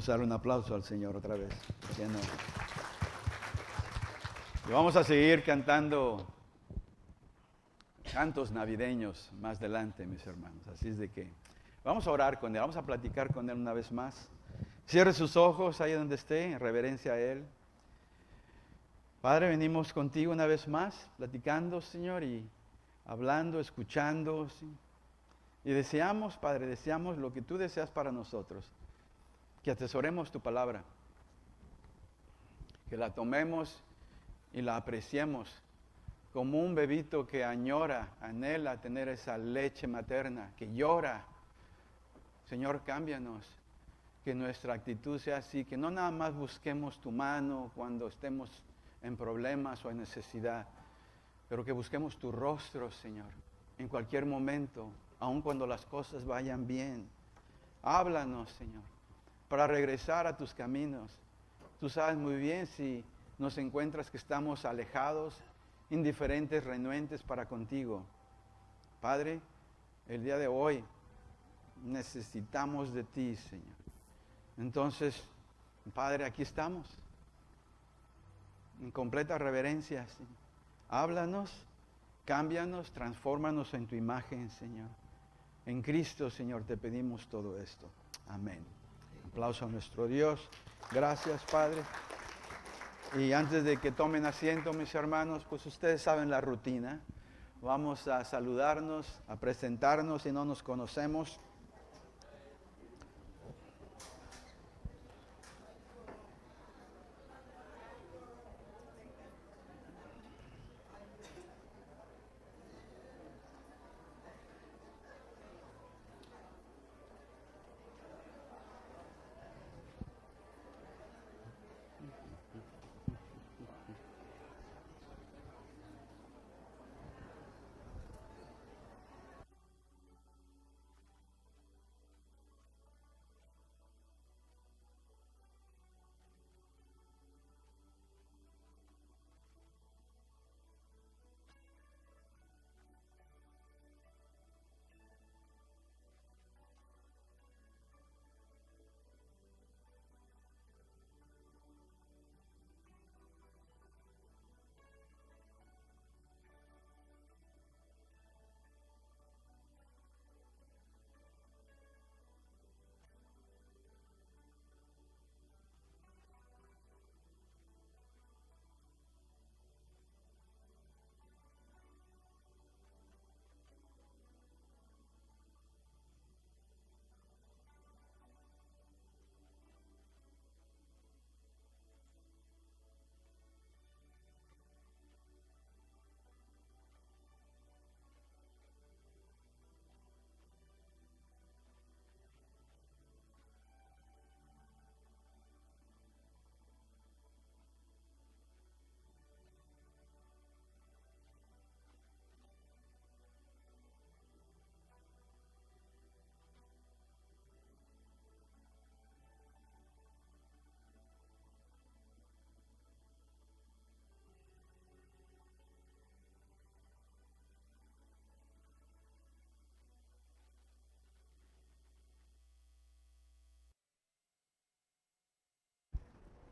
Vamos a darle un aplauso al Señor otra vez. ¿Por qué no? Y vamos a seguir cantando cantos navideños más adelante, mis hermanos. Así es de que vamos a orar con Él, vamos a platicar con Él una vez más. Cierre sus ojos ahí donde esté, en reverencia a Él. Padre, venimos contigo una vez más, platicando, Señor, y hablando, escuchando. ¿Sí? Y deseamos, Padre, deseamos lo que tú deseas para nosotros. Que atesoremos tu palabra. Que la tomemos y la apreciemos como un bebito que añora, anhela tener esa leche materna, que llora. Señor, cámbianos. Que nuestra actitud sea así, que no nada más busquemos tu mano cuando estemos en problemas o en necesidad, pero que busquemos tu rostro, Señor, en cualquier momento, aun cuando las cosas vayan bien. Háblanos, Señor, para regresar a tus caminos. Tú sabes muy bien si nos encuentras que estamos alejados, indiferentes, renuentes para contigo. Padre, el día de hoy necesitamos de ti, Señor. Entonces, Padre, aquí estamos, en completa reverencia, Señor. Háblanos, cámbianos, transfórmanos en tu imagen, Señor. En Cristo, Señor, te pedimos todo esto. Amén. Aplauso a nuestro Dios. Gracias, Padre. Y antes de que tomen asiento, mis hermanos, pues ustedes saben la rutina. Vamos a saludarnos, a presentarnos si no nos conocemos.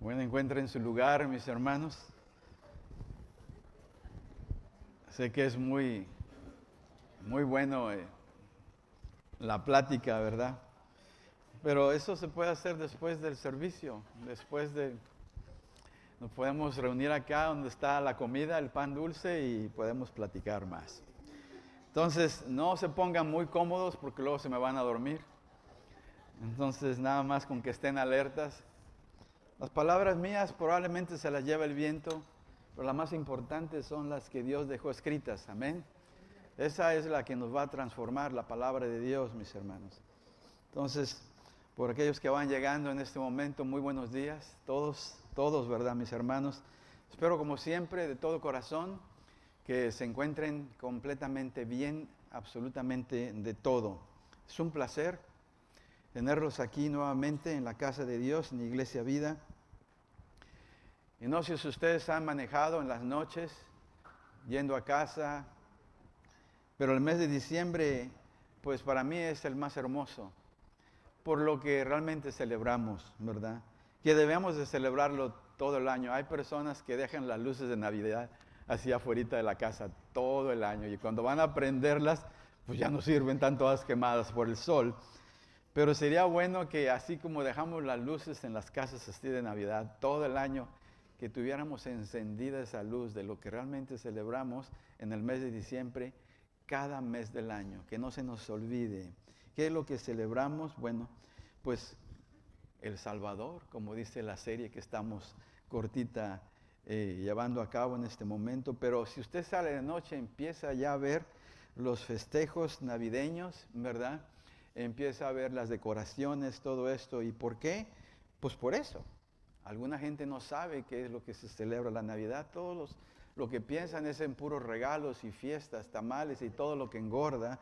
Bueno, encuentren su lugar, mis hermanos. Sé que es muy bueno la plática, ¿verdad? Pero eso se puede hacer después del servicio, nos podemos reunir acá donde está la comida, el pan dulce y podemos platicar más. Entonces, no se pongan muy cómodos porque luego se me van a dormir. Entonces, nada más con que estén alertas. Las palabras mías probablemente se las lleva el viento, pero las más importantes son las que Dios dejó escritas, amén. Esa es la que nos va a transformar, la palabra de Dios, mis hermanos. Entonces, por aquellos que van llegando en este momento, muy buenos días, todos, ¿verdad, mis hermanos? Espero como siempre, de todo corazón, que se encuentren completamente bien, absolutamente de todo. Es un placer tenerlos aquí nuevamente en la casa de Dios, en la Iglesia Vida. Y no sé si ustedes han manejado en las noches, yendo a casa, pero el mes de diciembre, pues para mí es el más hermoso, por lo que realmente celebramos, ¿verdad? Que debemos de celebrarlo todo el año. Hay personas que dejan las luces de Navidad así afuera de la casa todo el año y cuando van a prenderlas, pues ya no sirven, están todas quemadas por el sol. Pero sería bueno que así como dejamos las luces en las casas así de Navidad todo el año, que tuviéramos encendida esa luz de lo que realmente celebramos en el mes de diciembre, cada mes del año, que no se nos olvide. ¿Qué es lo que celebramos? Bueno, pues el Salvador, como dice la serie que estamos cortita llevando a cabo en este momento. Pero si usted sale de noche, empieza ya a ver los festejos navideños, ¿verdad? Empieza a ver las decoraciones, todo esto. ¿Y por qué? Pues por eso. Alguna gente no sabe qué es lo que se celebra la Navidad. Lo que piensan es en puros regalos y fiestas, tamales y todo lo que engorda.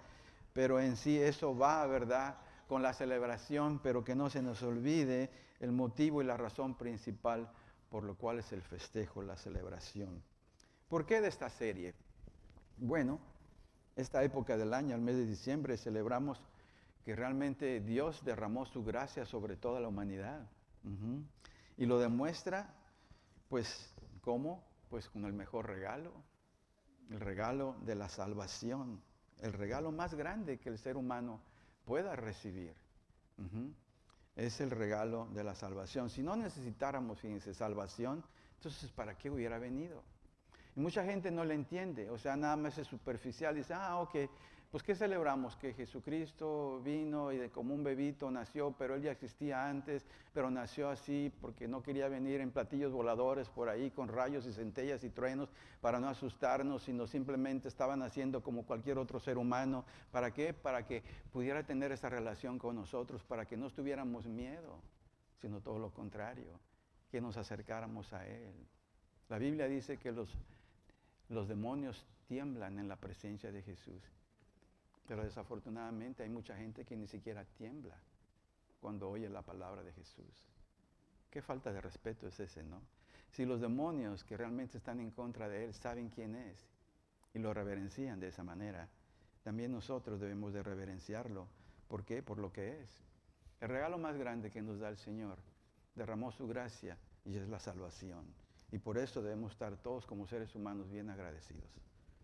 Pero en sí eso va, ¿verdad?, con la celebración, pero que no se nos olvide el motivo y la razón principal por lo cual es el festejo, la celebración. ¿Por qué de esta serie? Bueno, esta época del año, el mes de diciembre, celebramos que realmente Dios derramó su gracia sobre toda la humanidad. Y lo demuestra, pues, ¿cómo? Pues con el mejor regalo, el regalo de la salvación, el regalo más grande que el ser humano pueda recibir. Es el regalo de la salvación. Si no necesitáramos, fíjense, salvación, entonces ¿para qué hubiera venido? Y mucha gente no le entiende, o sea, nada más es superficial, dice, ok, pues ¿qué celebramos? Que Jesucristo vino y de como un bebito nació, pero Él ya existía antes, pero nació así porque no quería venir en platillos voladores por ahí con rayos y centellas y truenos para no asustarnos, sino simplemente estaba naciendo como cualquier otro ser humano. ¿Para qué? Para que pudiera tener esa relación con nosotros, para que no estuviéramos miedo, sino todo lo contrario, que nos acercáramos a Él. La Biblia dice que los demonios tiemblan en la presencia de Jesús. Pero desafortunadamente hay mucha gente que ni siquiera tiembla cuando oye la palabra de Jesús. Qué falta de respeto es ese, ¿no? Si los demonios que realmente están en contra de Él saben quién es y lo reverencian de esa manera, también nosotros debemos de reverenciarlo. ¿Por qué? Por lo que es. El regalo más grande que nos da el Señor derramó su gracia y es la salvación. Y por eso debemos estar todos como seres humanos bien agradecidos,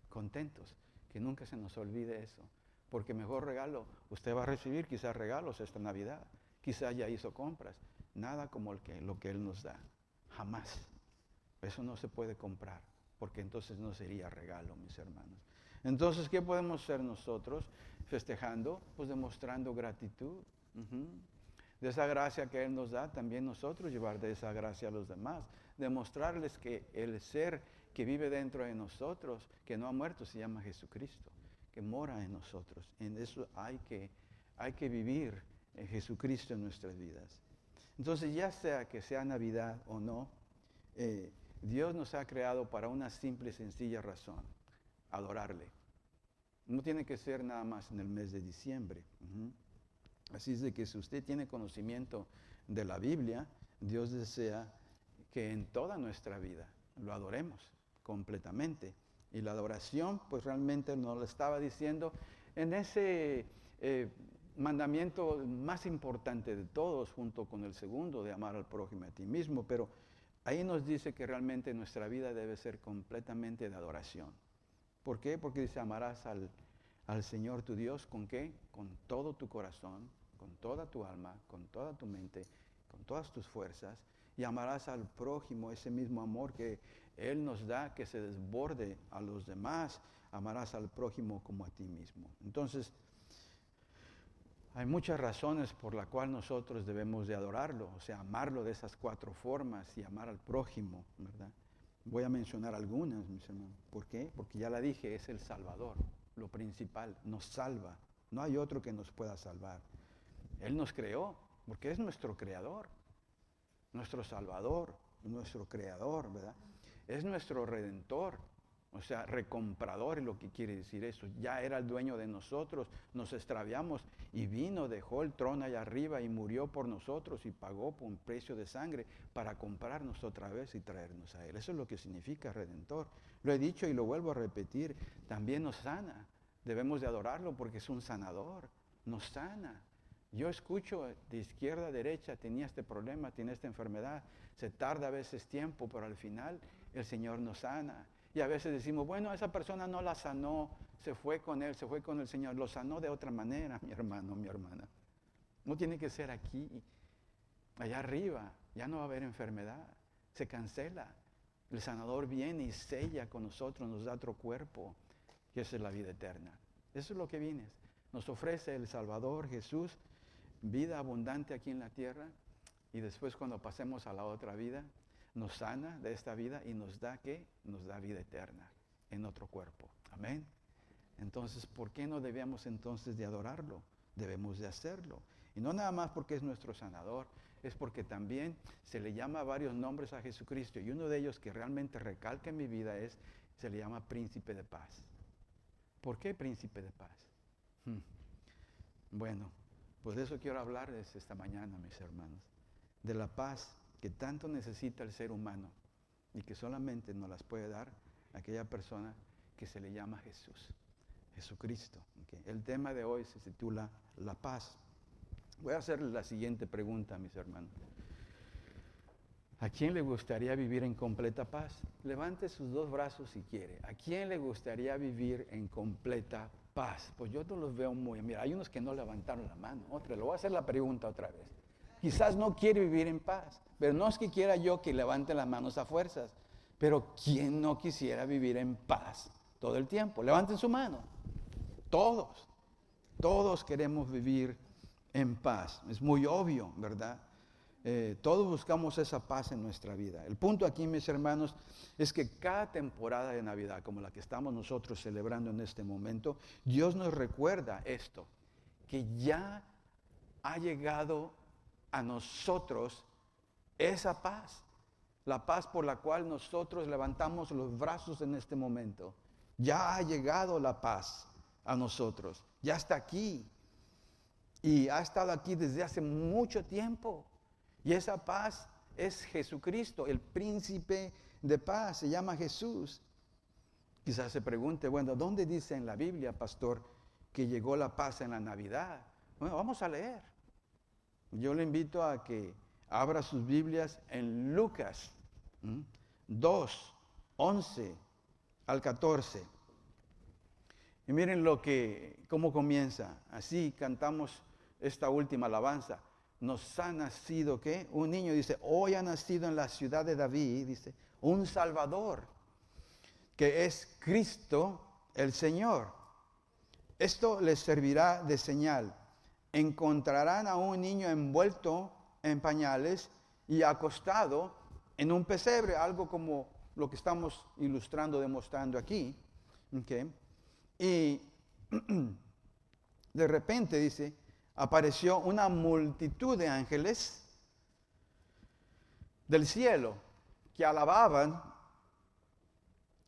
contentos, que nunca se nos olvide eso. Porque mejor regalo, usted va a recibir quizás regalos esta Navidad, quizás ya hizo compras, nada como lo que Él nos da, jamás. Eso no se puede comprar, porque entonces no sería regalo, mis hermanos. Entonces, ¿qué podemos hacer nosotros festejando? Pues demostrando gratitud. De esa gracia que Él nos da, también nosotros llevar de esa gracia a los demás, demostrarles que el ser que vive dentro de nosotros, que no ha muerto, se llama Jesucristo, que mora en nosotros. En eso hay que vivir en Jesucristo en nuestras vidas. Entonces, ya sea que sea Navidad o no, Dios nos ha creado para una simple y sencilla razón, adorarle. No tiene que ser nada más en el mes de diciembre. Así es de que si usted tiene conocimiento de la Biblia, Dios desea que en toda nuestra vida lo adoremos completamente. Y la adoración, pues realmente nos lo estaba diciendo en ese mandamiento más importante de todos, junto con el segundo, de amar al prójimo y a ti mismo. Pero ahí nos dice que realmente nuestra vida debe ser completamente de adoración. ¿Por qué? Porque dice, amarás al Señor tu Dios, ¿con qué? Con todo tu corazón, con toda tu alma, con toda tu mente, con todas tus fuerzas. Y amarás al prójimo, ese mismo amor que Él nos da, que se desborde a los demás. Amarás al prójimo como a ti mismo. Entonces, hay muchas razones por las cuales nosotros debemos de adorarlo, o sea, amarlo de esas 4 formas y amar al prójimo, ¿verdad? Voy a mencionar algunas, mis hermanos. ¿Por qué? Porque ya la dije, es el Salvador, lo principal, nos salva. No hay otro que nos pueda salvar. Él nos creó, porque es nuestro creador, nuestro Salvador, nuestro creador, ¿verdad? Es nuestro redentor, o sea, recomprador es lo que quiere decir eso. Ya era el dueño de nosotros, nos extraviamos y vino, dejó el trono allá arriba y murió por nosotros y pagó por un precio de sangre para comprarnos otra vez y traernos a Él. Eso es lo que significa redentor. Lo he dicho y lo vuelvo a repetir, también nos sana. Debemos de adorarlo porque es un sanador, nos sana. Yo escucho de izquierda a derecha, tenía este problema, tiene esta enfermedad. Se tarda a veces tiempo, pero al final el Señor nos sana. Y a veces decimos, bueno, esa persona no la sanó, se fue con él, se fue con el Señor. Lo sanó de otra manera, mi hermano, mi hermana. No tiene que ser aquí, allá arriba. Ya no va a haber enfermedad. Se cancela. El sanador viene y sella con nosotros, nos da otro cuerpo. Y esa es la vida eterna. Eso es lo que viene. Nos ofrece el Salvador, Jesús, vida abundante aquí en la tierra. Y después cuando pasemos a la otra vida, nos sana de esta vida y nos da, ¿qué? Nos da vida eterna en otro cuerpo. Amén. Entonces, ¿por qué no debemos entonces de adorarlo? Debemos de hacerlo. Y no nada más porque es nuestro sanador, es porque también se le llama varios nombres a Jesucristo. Y uno de ellos que realmente recalca en mi vida se le llama Príncipe de Paz. ¿Por qué Príncipe de Paz? Bueno, pues de eso quiero hablarles esta mañana, mis hermanos. De la paz que tanto necesita el ser humano y que solamente nos las puede dar aquella persona que se le llama Jesús, Jesucristo. ¿Okay? El tema de hoy se titula La paz. Voy a hacerle la siguiente pregunta, mis hermanos. ¿A quién le gustaría vivir en completa paz? Levante sus dos brazos si quiere. ¿A quién le gustaría vivir en completa paz? Pues yo no los veo muy... Mira, hay unos que no levantaron la mano. Le voy a hacer la pregunta otra vez. Quizás no quiere vivir en paz, pero no es que quiera yo que levante las manos a fuerzas. Pero ¿quién no quisiera vivir en paz todo el tiempo? Levanten su mano. Todos queremos vivir en paz. Es muy obvio, ¿verdad? Todos buscamos esa paz en nuestra vida. El punto aquí, mis hermanos, es que cada temporada de Navidad, como la que estamos nosotros celebrando en este momento, Dios nos recuerda esto, que ya ha llegado a nosotros esa paz, la paz por la cual nosotros levantamos los brazos en este momento. Ya ha llegado la paz a nosotros, ya está aquí y ha estado aquí desde hace mucho tiempo. Y esa paz es Jesucristo, el príncipe de paz, se llama Jesús. Quizás se pregunte, bueno, ¿dónde dice en la Biblia, pastor, que llegó la paz en la Navidad? Bueno, vamos a leer. Yo le invito a que abra sus Biblias en Lucas 2, 11 al 14. Y miren cómo comienza. Así cantamos esta última alabanza. Nos ha nacido, ¿qué? Un niño, dice, hoy ha nacido en la ciudad de David, dice, un Salvador, que es Cristo el Señor. Esto les servirá de señal. Encontrarán a un niño envuelto en pañales y acostado en un pesebre, algo como lo que estamos ilustrando, demostrando aquí. ¿Okay? Y de repente, dice, apareció una multitud de ángeles del cielo que alababan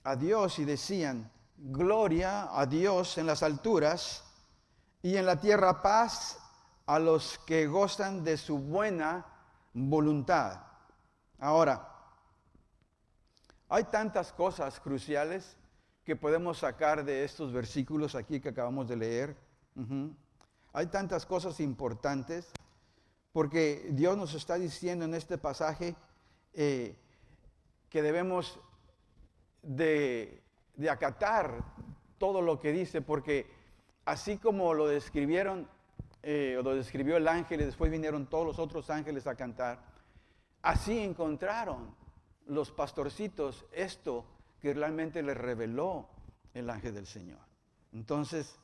a Dios y decían, gloria a Dios en las alturas y en la tierra paz a los que gozan de su buena voluntad. Ahora, hay tantas cosas cruciales que podemos sacar de estos versículos aquí que acabamos de leer. Hay tantas cosas importantes porque Dios nos está diciendo en este pasaje que debemos de acatar todo lo que dice, porque así como lo describieron, o lo describió el ángel y después vinieron todos los otros ángeles a cantar, así encontraron los pastorcitos esto que realmente les reveló el ángel del Señor. Entonces,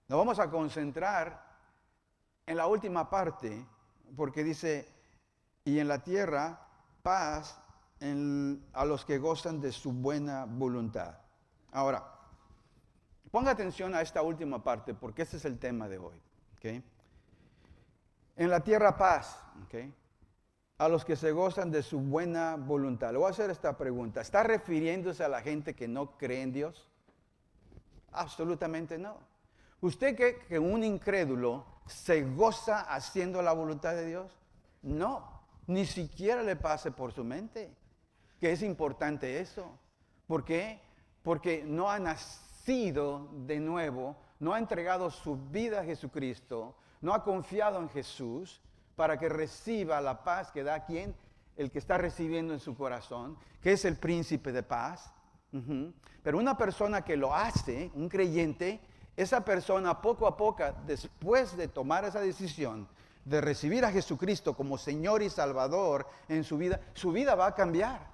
nos vamos a concentrar en la última parte, porque dice, y en la tierra paz a los que gozan de su buena voluntad. Ahora, ponga atención a esta última parte, porque ese es el tema de hoy. ¿Okay? En la tierra paz, ¿okay? A los que se gozan de su buena voluntad. Le voy a hacer esta pregunta. ¿Está refiriéndose a la gente que no cree en Dios? Absolutamente no. ¿Usted cree que un incrédulo se goza haciendo la voluntad de Dios? No, ni siquiera le pase por su mente que es importante eso. ¿Por qué? Porque no ha nacido de nuevo, no ha entregado su vida a Jesucristo, no ha confiado en Jesús para que reciba la paz que da quien, el que está recibiendo en su corazón, que es el príncipe de paz. Pero una persona que lo hace, un creyente, esa persona poco a poco, después de tomar esa decisión de recibir a Jesucristo como Señor y Salvador en su vida va a cambiar.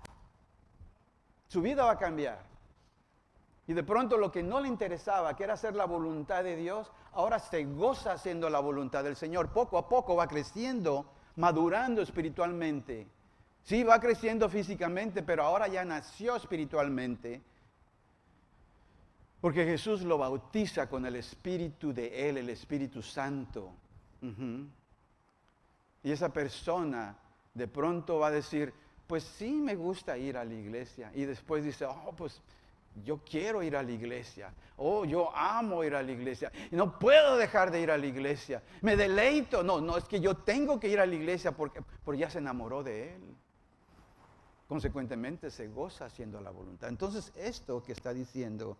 Su vida va a cambiar. Y de pronto lo que no le interesaba, que era hacer la voluntad de Dios, ahora se goza haciendo la voluntad del Señor. Poco a poco va creciendo, madurando espiritualmente. Sí, va creciendo físicamente, pero ahora ya nació espiritualmente. Porque Jesús lo bautiza con el Espíritu de Él, el Espíritu Santo. Y esa persona de pronto va a decir, pues sí me gusta ir a la iglesia. Y después dice, pues yo quiero ir a la iglesia. Yo amo ir a la iglesia. Y no puedo dejar de ir a la iglesia. Me deleito. No, es que yo tengo que ir a la iglesia porque ya se enamoró de Él. Consecuentemente se goza haciendo la voluntad. Entonces esto que está diciendo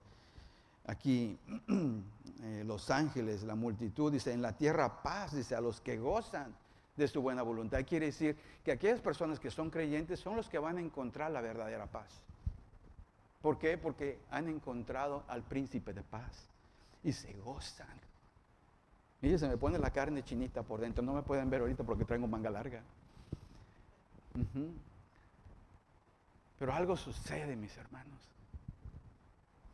aquí los ángeles, la multitud, dice, en la tierra paz, dice, a los que gozan de su buena voluntad. Quiere decir que aquellas personas que son creyentes son los que van a encontrar la verdadera paz. ¿Por qué? Porque han encontrado al príncipe de paz y se gozan. Mire, se me pone la carne chinita por dentro. No me pueden ver ahorita porque traigo manga larga. Pero algo sucede, mis hermanos.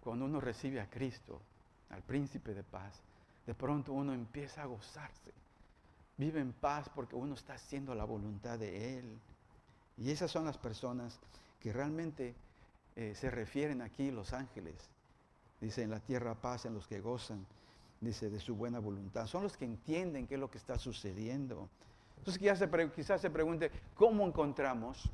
Cuando uno recibe a Cristo, al príncipe de paz, de pronto uno empieza a gozarse. Vive en paz porque uno está haciendo la voluntad de Él. Y esas son las personas que realmente se refieren aquí los ángeles. Dice, en la tierra paz en los que gozan, dice, de su buena voluntad. Son los que entienden qué es lo que está sucediendo. Entonces quizás se pregunte, ¿cómo encontramos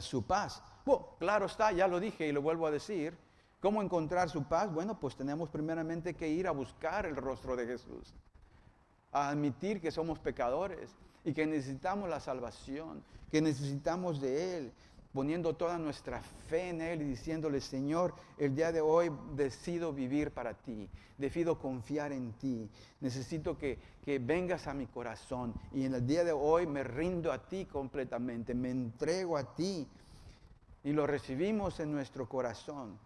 su paz? Bueno, claro está, ya lo dije y lo vuelvo a decir. ¿Cómo encontrar su paz? Bueno, pues tenemos primeramente que ir a buscar el rostro de Jesús. A admitir que somos pecadores y que necesitamos la salvación, que necesitamos de Él, poniendo toda nuestra fe en Él y diciéndole, Señor, el día de hoy decido vivir para ti, decido confiar en ti, necesito que vengas a mi corazón y en el día de hoy me rindo a ti completamente, me entrego a ti y lo recibimos en nuestro corazón.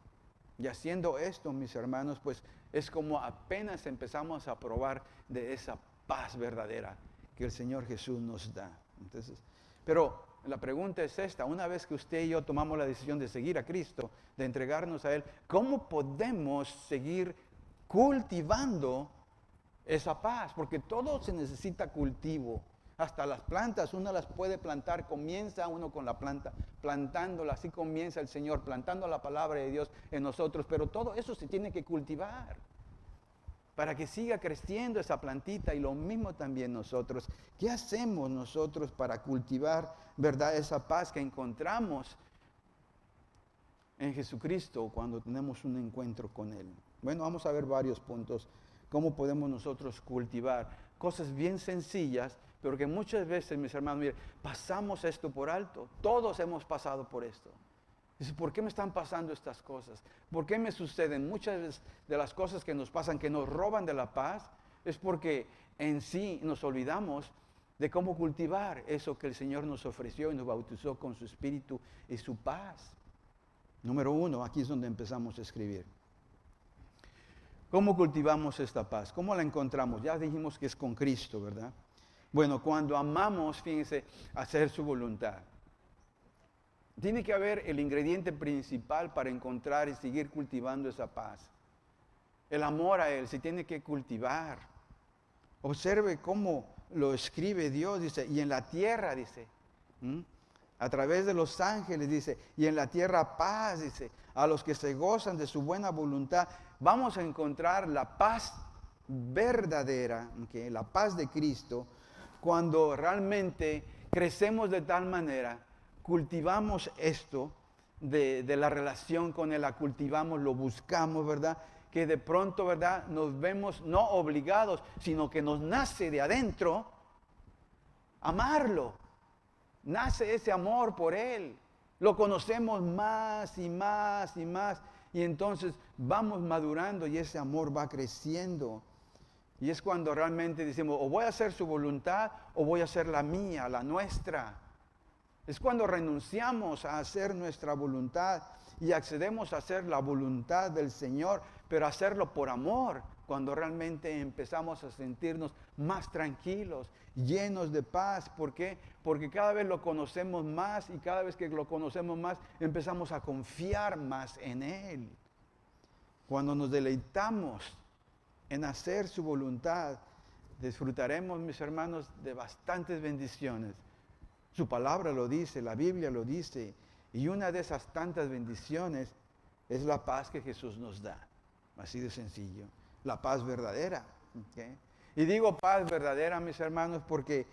Y haciendo esto, mis hermanos, pues es como apenas empezamos a probar de esa paz verdadera que el Señor Jesús nos da. Entonces, pero la pregunta es esta, una vez que usted y yo tomamos la decisión de seguir a Cristo, de entregarnos a Él, ¿cómo podemos seguir cultivando esa paz? Porque todo se necesita cultivo. Hasta las plantas, uno las puede plantar, comienza uno con la planta, plantándola, así comienza el Señor, plantando la palabra de Dios en nosotros, pero todo eso se tiene que cultivar para que siga creciendo esa plantita y lo mismo también nosotros. ¿Qué hacemos nosotros para cultivar, verdad, esa paz que encontramos en Jesucristo cuando tenemos un encuentro con Él? Bueno, vamos a ver varios puntos, cómo podemos nosotros cultivar cosas bien sencillas, pero que muchas veces, mis hermanos, miren, pasamos esto por alto. Todos hemos pasado por esto. Dice, ¿por qué me están pasando estas cosas? ¿Por qué me suceden? Muchas de las cosas que nos pasan, que nos roban de la paz, es porque en sí nos olvidamos de cómo cultivar eso que el Señor nos ofreció y nos bautizó con su Espíritu y su paz. Número 1, aquí es donde empezamos a escribir. ¿Cómo cultivamos esta paz? ¿Cómo la encontramos? Ya dijimos que es con Cristo, ¿verdad? Bueno, cuando amamos, fíjense, hacer su voluntad. Tiene que haber el ingrediente principal para encontrar y seguir cultivando esa paz. El amor a Él se tiene que cultivar. Observe cómo lo escribe Dios, dice, y en la tierra, dice, a través de los ángeles, dice, y en la tierra paz, dice, a los que se gozan de su buena voluntad. Vamos a encontrar la paz verdadera, ¿okay? La paz de Cristo, cuando realmente crecemos de tal manera, cultivamos esto de la relación con Él, la cultivamos, lo buscamos, ¿verdad? Que de pronto, ¿verdad? Nos vemos no obligados, sino que nos nace de adentro amarlo. Nace ese amor por Él. Lo conocemos más y más y más. y entonces vamos madurando y ese amor va creciendo. Y es cuando realmente decimos, o voy a hacer su voluntad o voy a hacer la mía, la nuestra. Es cuando renunciamos a hacer nuestra voluntad y accedemos a hacer la voluntad del Señor, pero hacerlo por amor, cuando realmente empezamos a sentirnos más tranquilos, llenos de paz. ¿Por qué? Porque cada vez lo conocemos más y cada vez que lo conocemos más empezamos a confiar más en Él. Cuando nos deleitamos en hacer su voluntad, disfrutaremos, mis hermanos, de bastantes bendiciones. Su palabra lo dice, la Biblia lo dice, y una de esas tantas bendiciones es la paz que Jesús nos da. Así de sencillo, la paz verdadera. ¿Okay? Y digo paz verdadera, mis hermanos, porque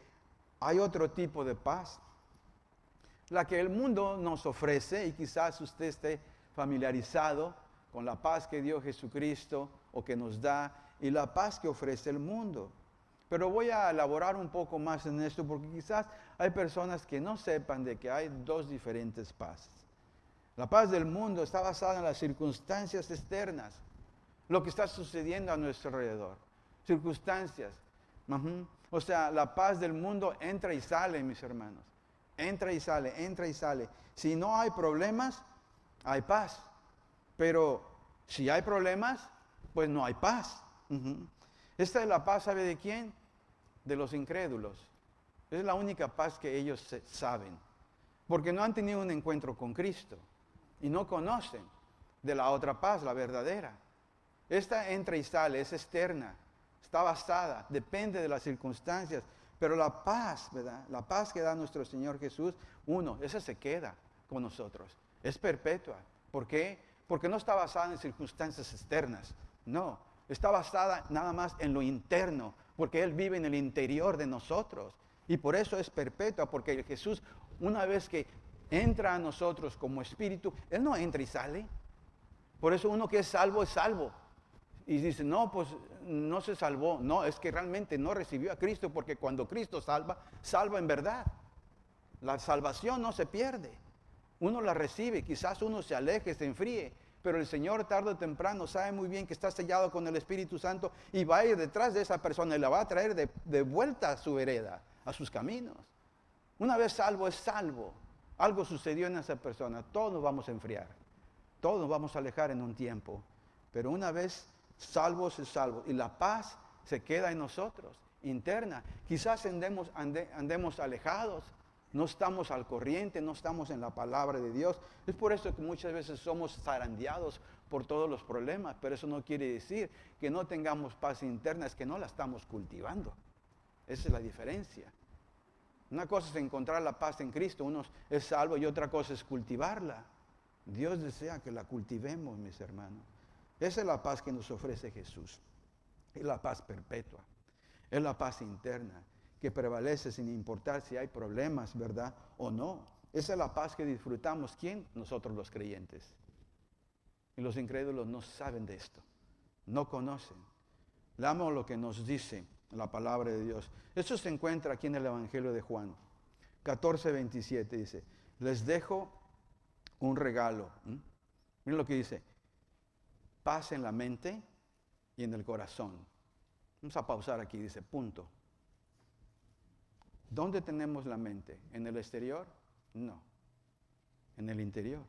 hay otro tipo de paz, la que el mundo nos ofrece, y quizás usted esté familiarizado con la paz que dio Jesucristo o que nos da, y la paz que ofrece el mundo. Pero voy a elaborar un poco más en esto, porque quizás hay personas que no sepan de que hay dos diferentes paces. La paz del mundo está basada en las circunstancias externas, lo que está sucediendo a nuestro alrededor. Circunstancias. O sea, la paz del mundo entra y sale, mis hermanos. Entra y sale, entra y sale. Si no hay problemas, hay paz. Pero si hay problemas, pues no hay paz. Esta es la paz, ¿sabe de quién? De los incrédulos. Es la única paz que ellos saben. Porque no han tenido un encuentro con Cristo. Y no conocen de la otra paz, la verdadera. Esta entra y sale, es externa. Está basada, depende de las circunstancias. Pero la paz, ¿verdad? La paz que da nuestro Señor Jesús, esa se queda con nosotros. Es perpetua. ¿Por qué? Porque no está basada en circunstancias externas. No, está basada nada más en lo interno, porque Él vive en el interior de nosotros. Y por eso es perpetua, porque Jesús, una vez que entra a nosotros como espíritu, Él no entra y sale. Por eso uno que es salvo, es salvo. Y dice, no, pues no se salvó. No, es que realmente no recibió a Cristo, porque cuando Cristo salva, salva en verdad. La salvación no se pierde. Uno la recibe, quizás uno se aleje, se enfríe, pero el Señor tarde o temprano sabe muy bien que está sellado con el Espíritu Santo y va a ir detrás de esa persona y la va a traer de vuelta a su vereda, a sus caminos. Una vez salvo es salvo. Algo sucedió en esa persona, todos nos vamos a enfriar, todos nos vamos a alejar en un tiempo, pero una vez salvos es salvo y la paz se queda en nosotros, interna. Quizás andemos alejados. No estamos al corriente, no estamos en la palabra de Dios. Es por eso que muchas veces somos zarandeados por todos los problemas, pero eso no quiere decir que no tengamos paz interna, es que no la estamos cultivando. Esa es la diferencia. Una cosa es encontrar la paz en Cristo, uno es salvo, y otra cosa es cultivarla. Dios desea que la cultivemos, mis hermanos. Esa es la paz que nos ofrece Jesús. Es la paz perpetua. Es la paz interna, que prevalece sin importar si hay problemas, ¿verdad? O no. Esa es la paz que disfrutamos. ¿Quién? Nosotros los creyentes. Y los incrédulos no saben de esto. No conocen. Leamos lo que nos dice la palabra de Dios. Esto se encuentra aquí en el Evangelio de Juan. 14:27 dice, les dejo un regalo. Miren lo que dice. Paz en la mente y en el corazón. Vamos a pausar aquí, dice, punto. ¿Dónde tenemos la mente? ¿En el exterior? No. En el interior.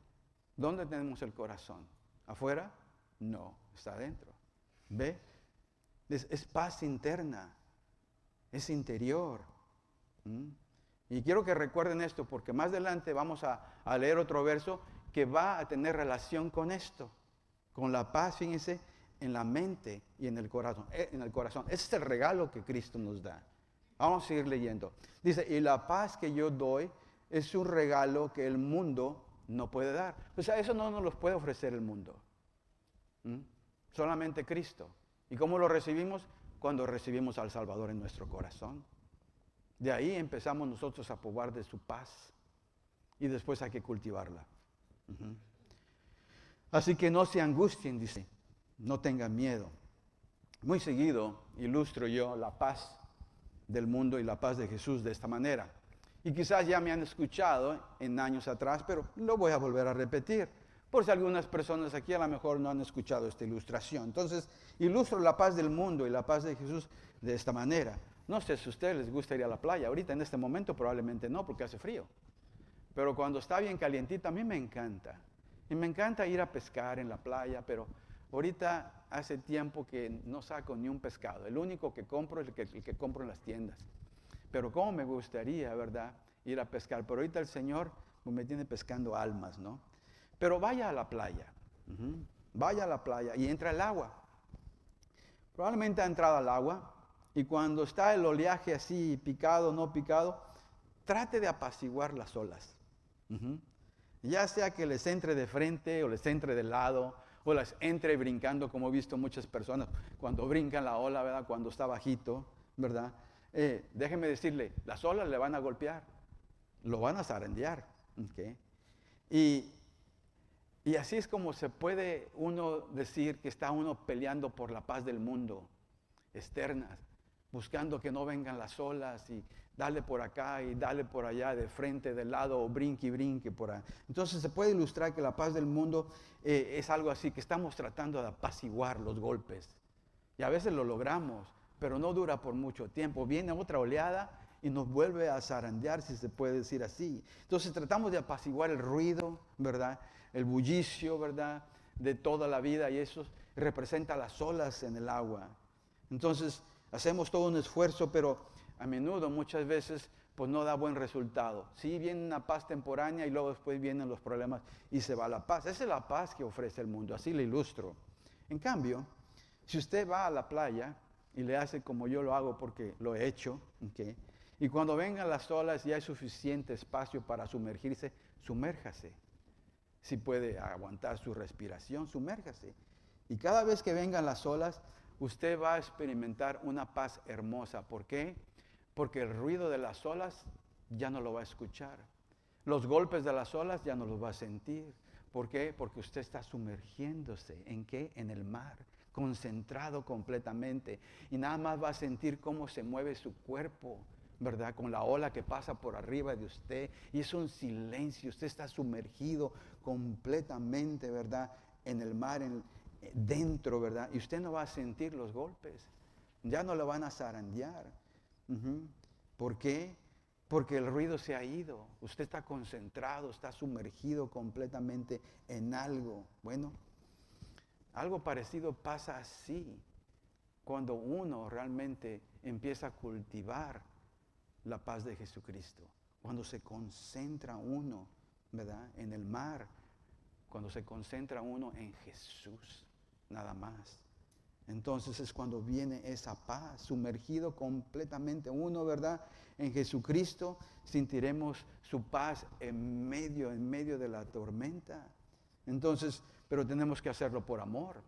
¿Dónde tenemos el corazón? ¿Afuera? No, está adentro. ¿Ve? Es paz interna. Es interior. Y quiero que recuerden esto, porque más adelante vamos a leer otro verso que va a tener relación con esto. Con la paz, fíjense, en la mente y en el corazón. Ese es el regalo que Cristo nos da. Vamos a seguir leyendo. Dice, y la paz que yo doy es un regalo que el mundo no puede dar. O sea, eso no nos lo puede ofrecer el mundo. Solamente Cristo. ¿Y cómo lo recibimos? Cuando recibimos al Salvador en nuestro corazón. De ahí empezamos nosotros a probar de su paz. Y después hay que cultivarla. Así que no se angustien, dice. No tengan miedo. Muy seguido ilustro yo la paz del mundo y la paz de Jesús de esta manera. Y quizás ya me han escuchado en años atrás, pero lo voy a volver a repetir, Por si algunas personas aquí a lo mejor no han escuchado esta ilustración. Entonces, ilustro la paz del mundo y la paz de Jesús de esta manera. No sé si a ustedes les gusta ir a la playa. Ahorita en este momento probablemente no, porque hace frío. Pero cuando está bien calientita, a mí me encanta. Y me encanta ir a pescar en la playa, pero ahorita hace tiempo que no saco ni un pescado. El único que compro es el que compro en las tiendas. Pero cómo me gustaría, ¿verdad?, ir a pescar. Pero ahorita el Señor me tiene pescando almas, ¿no? Pero vaya a la playa. Vaya a la playa y entra el agua. Probablemente ha entrado al agua y cuando está el oleaje así picado, no picado, trate de apaciguar las olas. Ya sea que les entre de frente o les entre de lado o las entre brincando, como he visto muchas personas cuando brincan la ola, ¿verdad?, cuando está bajito, ¿verdad? Déjeme decirle, las olas le van a golpear, lo van a zarandear. ¿Okay? Y así es como se puede uno decir que está uno peleando por la paz del mundo, externas, buscando que no vengan las olas y dale por acá y dale por allá, de frente, de lado, o brinque y brinque por ahí. Entonces se puede ilustrar que la paz del mundo es algo así, que estamos tratando de apaciguar los golpes. Y a veces lo logramos, pero no dura por mucho tiempo. Viene otra oleada y nos vuelve a zarandear, si se puede decir así. Entonces tratamos de apaciguar el ruido, ¿verdad?, el bullicio, ¿verdad?, de toda la vida, y eso representa las olas en el agua. Entonces hacemos todo un esfuerzo, pero a menudo, muchas veces, pues no da buen resultado. Sí, viene una paz temporánea y luego después vienen los problemas y se va la paz. Esa es la paz que ofrece el mundo, así le ilustro. En cambio, si usted va a la playa y le hace como yo lo hago porque lo he hecho, ¿okay?, y cuando vengan las olas y hay suficiente espacio para sumergirse, sumérjase. Si puede aguantar su respiración, sumérjase. Y cada vez que vengan las olas, usted va a experimentar una paz hermosa. ¿Por qué? Porque el ruido de las olas ya no lo va a escuchar. Los golpes de las olas ya no los va a sentir. ¿Por qué? Porque usted está sumergiéndose. ¿En qué? En el mar, concentrado completamente. Y nada más va a sentir cómo se mueve su cuerpo, ¿verdad?, con la ola que pasa por arriba de usted. Y es un silencio. Usted está sumergido completamente, ¿verdad?, en el mar, dentro, ¿verdad? Y usted no va a sentir los golpes. Ya no lo van a zarandear. ¿Por qué? Porque el ruido se ha ido. Usted está concentrado, está sumergido completamente en algo. Bueno, algo parecido pasa así cuando uno realmente empieza a cultivar la paz de Jesucristo. Cuando se concentra uno, ¿verdad?, en el mar. Cuando se concentra uno en Jesús, nada más. Entonces es cuando viene esa paz, sumergido completamente uno, ¿verdad?, en Jesucristo, sentiremos su paz en medio de la tormenta. Entonces, pero tenemos que hacerlo por amor.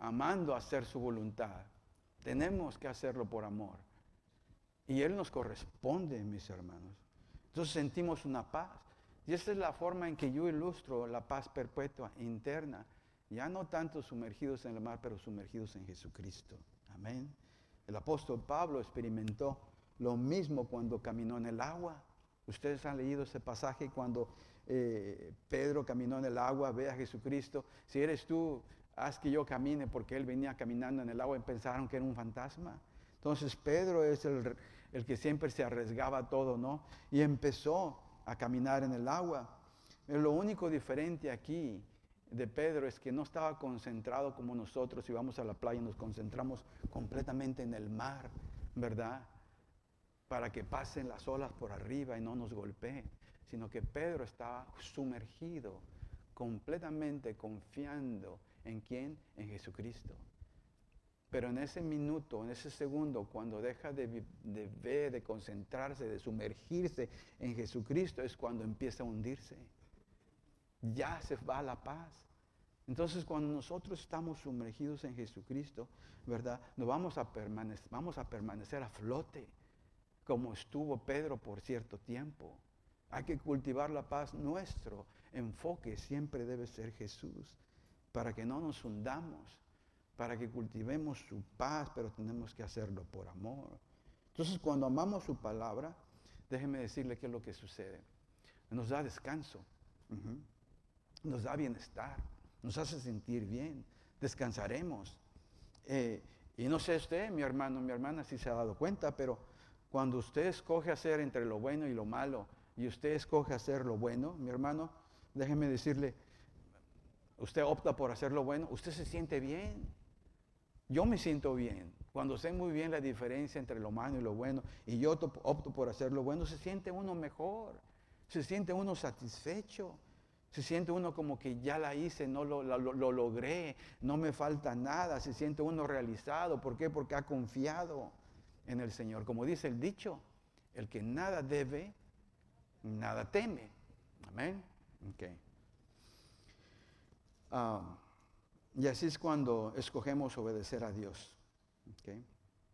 Amando hacer su voluntad. Tenemos que hacerlo por amor. Y Él nos corresponde, mis hermanos. Entonces sentimos una paz. Y esa es la forma en que yo ilustro la paz perpetua interna. Ya no tanto sumergidos en el mar, pero sumergidos en Jesucristo. Amén. El apóstol Pablo experimentó lo mismo cuando caminó en el agua. Ustedes han leído ese pasaje cuando Pedro caminó en el agua, ve a Jesucristo. Si eres tú, haz que yo camine, porque él venía caminando en el agua y pensaron que era un fantasma. Entonces Pedro es el que siempre se arriesgaba a todo, ¿no? Y empezó a caminar en el agua. Lo único diferente aquí de Pedro es que no estaba concentrado como nosotros. Si vamos a la playa nos concentramos completamente en el mar, ¿verdad?, para que pasen las olas por arriba y no nos golpeen. Sino que Pedro estaba sumergido, completamente confiando ¿en quién? En Jesucristo. Pero en ese minuto, en ese segundo, cuando deja de ver, de concentrarse, de sumergirse en Jesucristo, es cuando empieza a hundirse. Ya se va la paz. Entonces, cuando nosotros estamos sumergidos en Jesucristo, ¿verdad?, nos vamos a permanecer a flote, como estuvo Pedro por cierto tiempo. Hay que cultivar la paz. Nuestro enfoque siempre debe ser Jesús, para que no nos hundamos, para que cultivemos su paz, pero tenemos que hacerlo por amor. Entonces, cuando amamos su palabra, déjeme decirle qué es lo que sucede. Nos da descanso. nos da bienestar, nos hace sentir bien, descansaremos. Y no sé usted, mi hermano, mi hermana, si se ha dado cuenta, pero cuando usted escoge hacer entre lo bueno y lo malo, y usted escoge hacer lo bueno, mi hermano, déjeme decirle, usted opta por hacer lo bueno, usted se siente bien. Yo me siento bien. Cuando sé muy bien la diferencia entre lo malo y lo bueno, y yo opto por hacer lo bueno, se siente uno mejor, se siente uno satisfecho, se siente uno como que ya la hice, no lo logré, no me falta nada, se siente uno realizado. ¿Por qué? Porque ha confiado en el Señor. Como dice el dicho, el que nada debe, nada teme. Amén. Okay. Y así es cuando escogemos obedecer a Dios. Okay.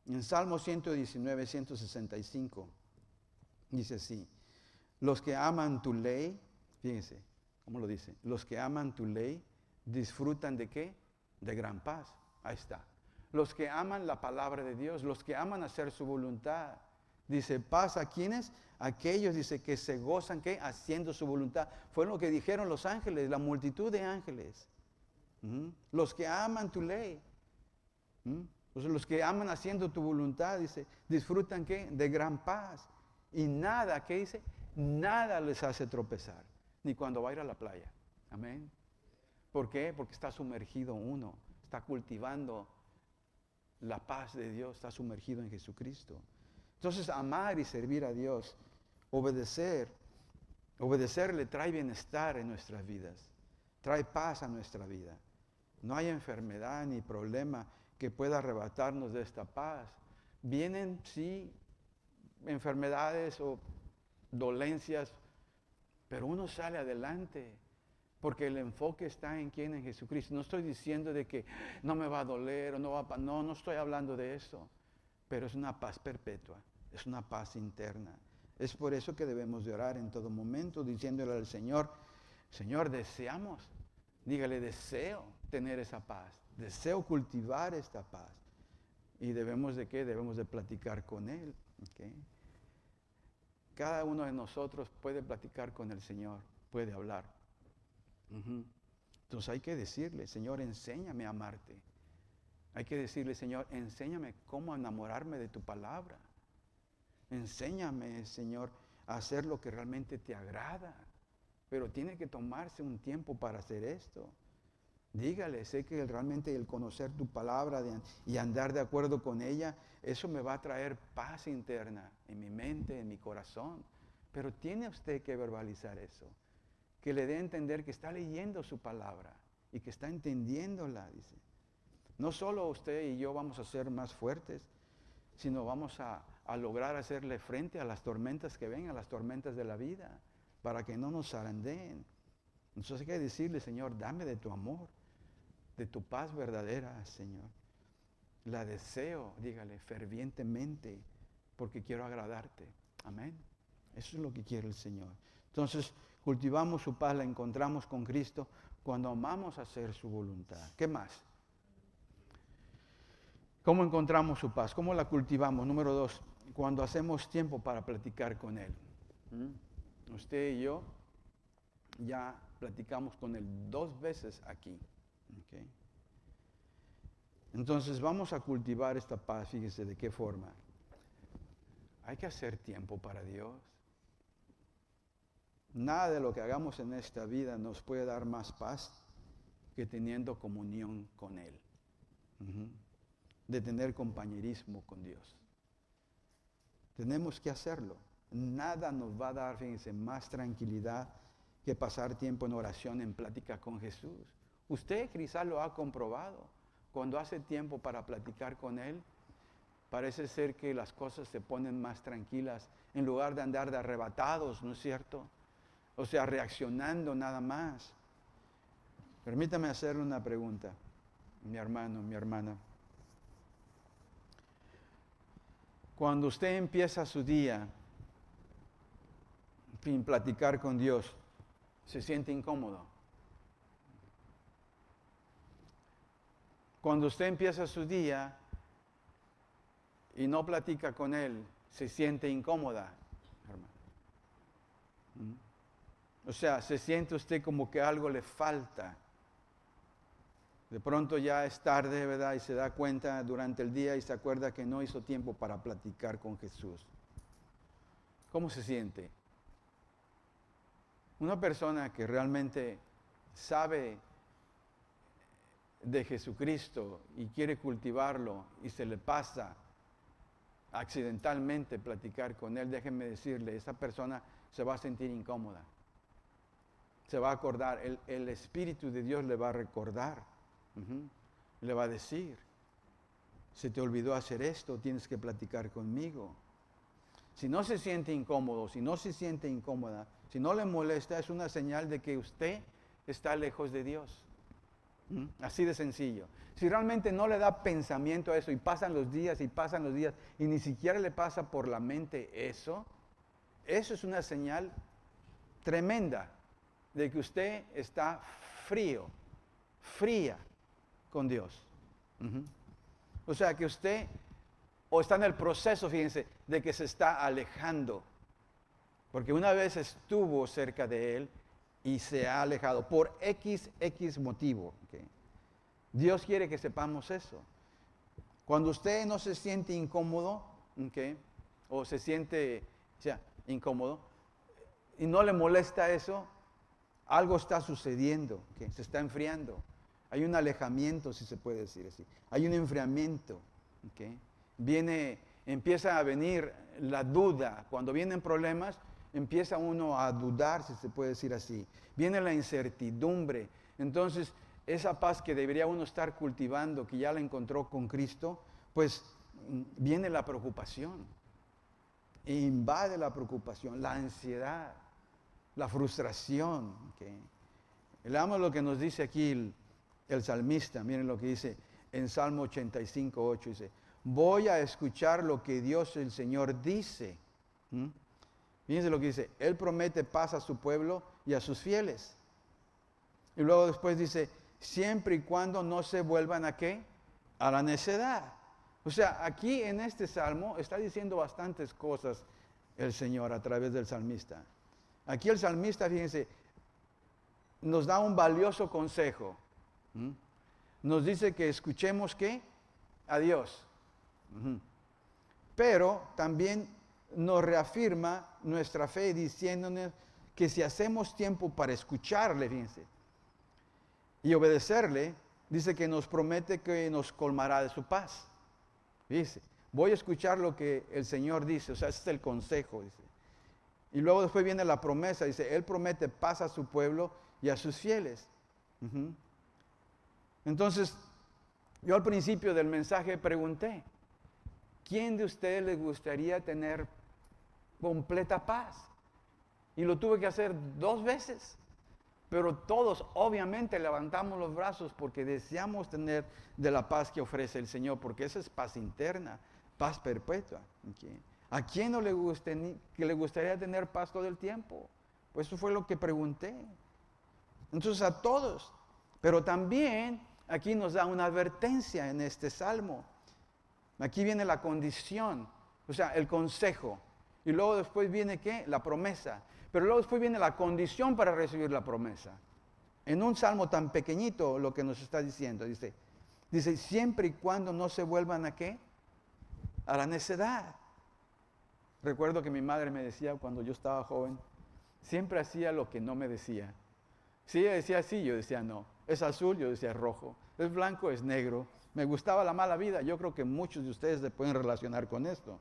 En Salmo 119, 165, dice así: los que aman tu ley, fíjense, ¿cómo lo dice? Los que aman tu ley disfrutan ¿de qué? De gran paz. Ahí está. Los que aman la palabra de Dios, los que aman hacer su voluntad. Dice, paz a quienes, aquellos, dice, que se gozan, ¿qué? Haciendo su voluntad. Fue lo que dijeron los ángeles, la multitud de ángeles. Los que aman tu ley. Los que aman haciendo tu voluntad, dice, disfrutan, ¿qué? De gran paz. Y nada, ¿qué dice? Nada les hace tropezar, ni cuando va a ir a la playa. Amén. ¿Por qué? Porque está sumergido uno, está cultivando la paz de Dios, está sumergido en Jesucristo. Entonces, amar y servir a Dios, obedecerle trae bienestar en nuestras vidas, trae paz a nuestra vida. No hay enfermedad ni problema que pueda arrebatarnos de esta paz. Vienen, sí, enfermedades o dolencias, pero uno sale adelante porque el enfoque está en quién, en Jesucristo. No estoy diciendo de que no me va a doler o no va a... No estoy hablando de eso, pero es una paz perpetua, es una paz interna. Es por eso que debemos de orar en todo momento, diciéndole al Señor, Señor, deseamos, dígale, deseo tener esa paz, deseo cultivar esta paz. ¿Y debemos de qué? Debemos de platicar con Él. ¿Okay? Cada uno de nosotros puede platicar con el Señor, puede hablar. Entonces hay que decirle, Señor, enséñame a amarte. Hay que decirle, Señor, enséñame cómo enamorarme de tu palabra. Enséñame, Señor, a hacer lo que realmente te agrada. Pero tiene que tomarse un tiempo para hacer esto. Dígale, sé que realmente el conocer tu palabra y andar de acuerdo con ella, eso me va a traer paz interna en mi mente, en mi corazón. Pero tiene usted que verbalizar eso. Que le dé a entender que está leyendo su palabra y que está entendiéndola, dice. No solo usted y yo vamos a ser más fuertes, sino vamos a lograr hacerle frente a las tormentas que vengan, a las tormentas de la vida, para que no nos zarandeen. Entonces hay que decirle, Señor, dame de tu amor, de tu paz verdadera, Señor. La deseo, dígale, fervientemente, porque quiero agradarte. Amén. Eso es lo que quiere el Señor. Entonces, cultivamos su paz, la encontramos con Cristo cuando amamos hacer su voluntad. ¿Qué más? ¿Cómo encontramos su paz? ¿Cómo la cultivamos? Número 2, cuando hacemos tiempo para platicar con Él. Usted y yo ya platicamos con Él 2 veces aquí. ¿Okay? Entonces vamos a cultivar esta paz, fíjese de qué forma. Hay que hacer tiempo para Dios. Nada de lo que hagamos en esta vida nos puede dar más paz que teniendo comunión con Él. De tener compañerismo con Dios. Tenemos que hacerlo. Nada nos va a dar, fíjense, más tranquilidad que pasar tiempo en oración, en plática con Jesús. Usted quizás lo ha comprobado. Cuando hace tiempo para platicar con Él, parece ser que las cosas se ponen más tranquilas en lugar de andar de arrebatados, ¿no es cierto? O sea, reaccionando nada más. Permítame hacerle una pregunta, mi hermano, mi hermana. Cuando usted empieza su día sin platicar con Dios, ¿se siente incómodo? Cuando usted empieza su día y no platica con Él, ¿se siente incómoda, hermano? O sea, se siente usted como que algo le falta. De pronto ya es tarde, ¿verdad? Y se da cuenta durante el día y se acuerda que no hizo tiempo para platicar con Jesús. ¿Cómo se siente? Una persona que realmente sabe de Jesucristo y quiere cultivarlo y se le pasa accidentalmente platicar con él, déjenme decirle, esa persona se va a sentir incómoda. Se va a acordar, el Espíritu de Dios le va a recordar, le va a decir, se te olvidó hacer esto, tienes que platicar conmigo. Si no se siente incómodo, si no se siente incómoda, si no le molesta, es una señal de que usted está lejos de Dios. Así de sencillo. Si realmente no le da pensamiento a eso y pasan los días y ni siquiera le pasa por la mente eso es una señal tremenda de que usted está fría con Dios. O sea, que usted o está en el proceso, fíjense, de que se está alejando. Porque una vez estuvo cerca de Él y se ha alejado por X motivo. ¿Okay? Dios quiere que sepamos eso. Cuando usted no se siente incómodo, ¿okay? O se siente incómodo y no le molesta eso, algo está sucediendo, ¿okay? Se está enfriando. Hay un alejamiento, si se puede decir así. Hay un enfriamiento. ¿Okay? Empieza a venir la duda. Cuando vienen problemas, empieza uno a dudar, si se puede decir así. Viene la incertidumbre. Entonces, esa paz que debería uno estar cultivando, que ya la encontró con Cristo, pues viene la preocupación. E invade la preocupación, la ansiedad, la frustración. ¿Okay? Leamos lo que nos dice aquí el salmista. Miren lo que dice en Salmo 85:8. Dice, voy a escuchar lo que Dios el Señor dice. Fíjense lo que dice. Él promete paz a su pueblo y a sus fieles. Y luego después dice, siempre y cuando no se vuelvan ¿a qué? A la necedad. O sea, aquí en este salmo está diciendo bastantes cosas el Señor a través del salmista. Aquí el salmista, fíjense, nos da un valioso consejo. Nos dice que escuchemos ¿qué? A Dios. Pero también nos reafirma nuestra fe diciéndonos que si hacemos tiempo para escucharle, fíjense, y obedecerle, dice que nos promete que nos colmará de su paz. Dice, voy a escuchar lo que el Señor dice, o sea, ese es el consejo, dice. Y luego después viene la promesa, dice, Él promete paz a su pueblo y a sus fieles. Entonces, yo al principio del mensaje pregunté, ¿quién de ustedes le gustaría tener completa paz? Y lo tuve que hacer 2 veces. Pero todos obviamente levantamos los brazos porque deseamos tener de la paz que ofrece el Señor, porque esa es paz interna, paz perpetua. ¿Okay? ¿A quién no le gustaría tener paz todo el tiempo? Pues eso fue lo que pregunté. Entonces a todos. Pero también aquí nos da una advertencia en este salmo. Aquí viene la condición, o sea, el consejo. Y luego después viene ¿qué? La promesa. Pero luego después viene la condición para recibir la promesa. En un salmo tan pequeñito lo que nos está diciendo, dice, siempre y cuando no se vuelvan ¿a qué? A la necedad. Recuerdo que mi madre me decía cuando yo estaba joven, siempre hacía lo que no me decía. Si ella decía sí, yo decía no. Es azul, yo decía rojo. Es blanco, es negro. Me gustaba la mala vida. Yo creo que muchos de ustedes se pueden relacionar con esto.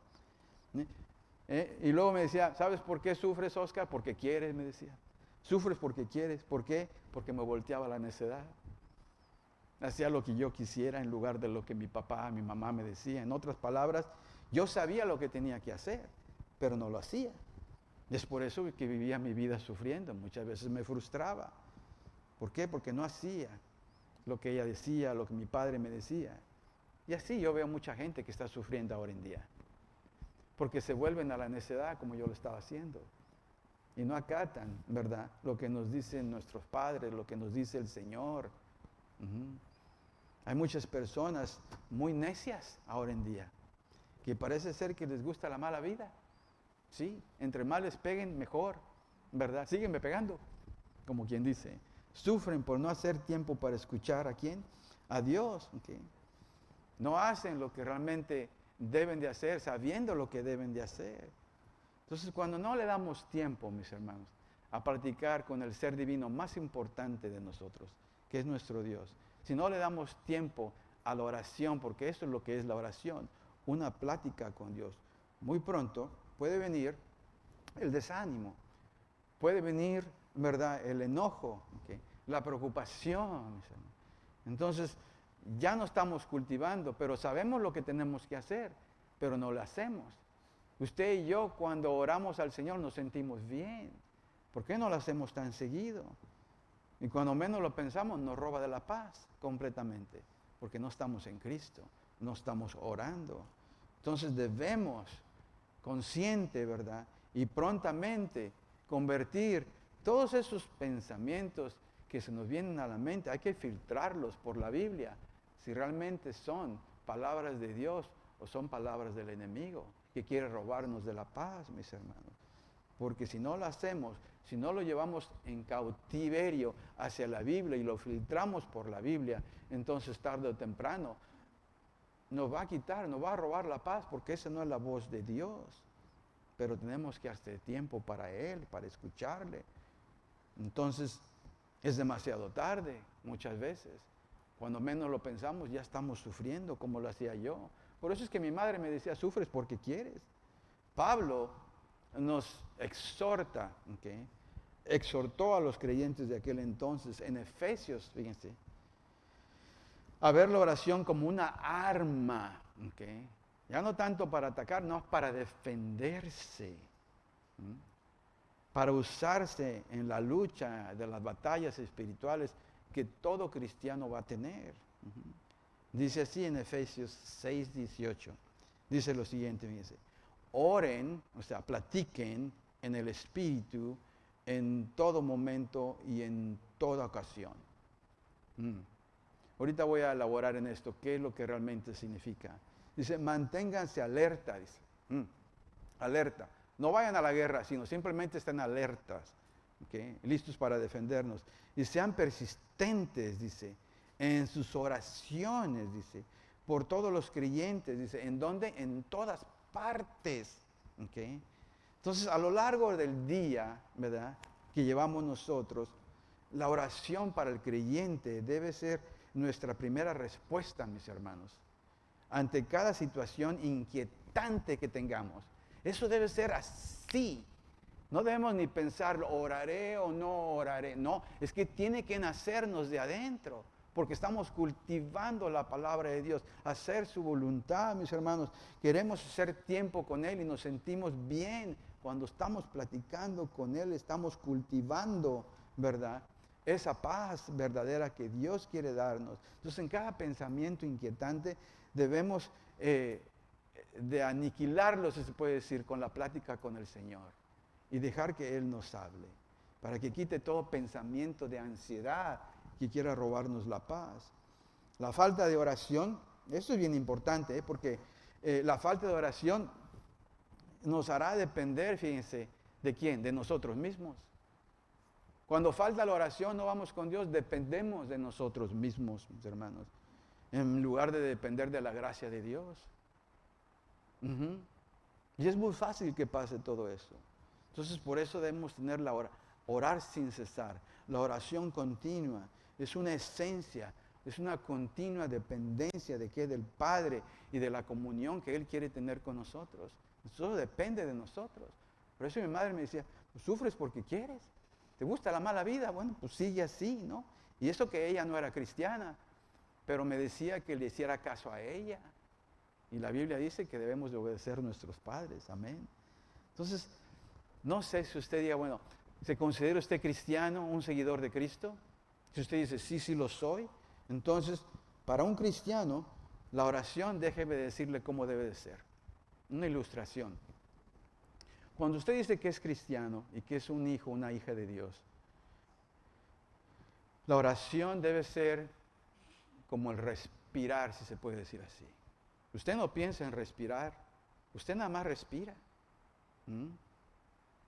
Y luego me decía, ¿sabes por qué sufres, Oscar? Porque quieres, me decía. Sufres porque quieres. ¿Por qué? Porque me volteaba la necedad. Hacía lo que yo quisiera en lugar de lo que mi papá, mi mamá me decía. En otras palabras, yo sabía lo que tenía que hacer, pero no lo hacía. Es por eso que vivía mi vida sufriendo. Muchas veces me frustraba. ¿Por qué? Porque no hacía lo que ella decía, lo que mi padre me decía. Y así yo veo mucha gente que está sufriendo ahora en día. Porque se vuelven a la necedad como yo lo estaba haciendo. Y no acatan, ¿verdad? Lo que nos dicen nuestros padres, lo que nos dice el Señor. Hay muchas personas muy necias ahora en día, que parece ser que les gusta la mala vida. Sí, entre más les peguen, mejor, ¿verdad? Sígueme pegando, como quien dice. Sufren por no hacer tiempo para escuchar ¿a quién? A Dios. ¿Okay? No hacen lo que realmente deben de hacer, sabiendo lo que deben de hacer. Entonces, cuando no le damos tiempo, mis hermanos, a practicar con el ser divino más importante de nosotros, que es nuestro Dios, si no le damos tiempo a la oración, porque eso es lo que es la oración, una plática con Dios, muy pronto puede venir el desánimo, puede venir, ¿verdad?, el enojo, ¿okay? La preocupación, mis hermanos. Entonces, ya no estamos cultivando, pero sabemos lo que tenemos que hacer, pero no lo hacemos. Usted y yo, cuando oramos al Señor, nos sentimos bien. ¿Por qué no lo hacemos tan seguido? Y cuando menos lo pensamos, nos roba de la paz completamente, porque no estamos en Cristo, no estamos orando. Entonces debemos, consciente, ¿verdad?, y prontamente convertir todos esos pensamientos que se nos vienen a la mente, hay que filtrarlos por la Biblia, si realmente son palabras de Dios o son palabras del enemigo, que quiere robarnos de la paz, mis hermanos. Porque si no lo hacemos, si no lo llevamos en cautiverio hacia la Biblia y lo filtramos por la Biblia, entonces tarde o temprano nos va a quitar, nos va a robar la paz, porque esa no es la voz de Dios. Pero tenemos que hacer tiempo para Él, para escucharle. Entonces, es demasiado tarde, muchas veces. Cuando menos lo pensamos, ya estamos sufriendo, como lo hacía yo. Por eso es que mi madre me decía, sufres porque quieres. Pablo nos exhorta, ¿okay? Exhortó a los creyentes de aquel entonces, en Efesios, fíjense, a ver la oración como una arma, ¿okay? Ya no tanto para atacar, no, para defenderse, para usarse en la lucha de las batallas espirituales que todo cristiano va a tener. Dice así en Efesios 6:18, dice lo siguiente, fíjense, oren, o sea, platiquen en el Espíritu en todo momento y en toda ocasión. Ahorita voy a elaborar en esto qué es lo que realmente significa. Dice, manténganse alerta, dice. Alerta. No vayan a la guerra, sino simplemente estén alertas, ¿okay? Listos para defendernos. Y sean persistentes, dice, en sus oraciones, dice, por todos los creyentes, dice, ¿en dónde? En todas partes, ¿okay? Entonces, a lo largo del día, ¿verdad?, que llevamos nosotros, la oración para el creyente debe ser nuestra primera respuesta, mis hermanos, ante cada situación inquietante que tengamos. Eso debe ser así. No debemos ni pensar, oraré o no oraré. No, es que tiene que nacernos de adentro, porque estamos cultivando la palabra de Dios, hacer su voluntad, mis hermanos. Queremos hacer tiempo con Él y nos sentimos bien. Cuando estamos platicando con Él, estamos cultivando, ¿verdad?, esa paz verdadera que Dios quiere darnos. Entonces, en cada pensamiento inquietante debemos de aniquilarlo, si se puede decir, con la plática con el Señor y dejar que Él nos hable, para que quite todo pensamiento de ansiedad que quiera robarnos la paz. La falta de oración, esto es bien importante, porque la falta de oración nos hará depender, fíjense, ¿de quién? De nosotros mismos. Cuando falta la oración, no vamos con Dios, dependemos de nosotros mismos, mis hermanos, en lugar de depender de la gracia de Dios. Y es muy fácil que pase todo eso. Entonces, por eso debemos tener orar sin cesar. La oración continua es una esencia, es una continua dependencia de qué, del Padre y de la comunión que Él quiere tener con nosotros. Eso depende de nosotros. Por eso mi madre me decía, pues sufres porque quieres. ¿Te gusta la mala vida? Bueno, pues sigue así, ¿no? Y eso que ella no era cristiana, pero me decía que le hiciera caso a ella. Y la Biblia dice que debemos de obedecer a nuestros padres, amén. Entonces, no sé si usted diga, bueno, ¿se considera usted cristiano, un seguidor de Cristo? Si usted dice, sí, sí lo soy, entonces, para un cristiano, la oración, déjeme decirle cómo debe de ser. Una ilustración. Cuando usted dice que es cristiano y que es un hijo, una hija de Dios, la oración debe ser como el respirar, si se puede decir así. Usted no piensa en respirar, usted nada más respira.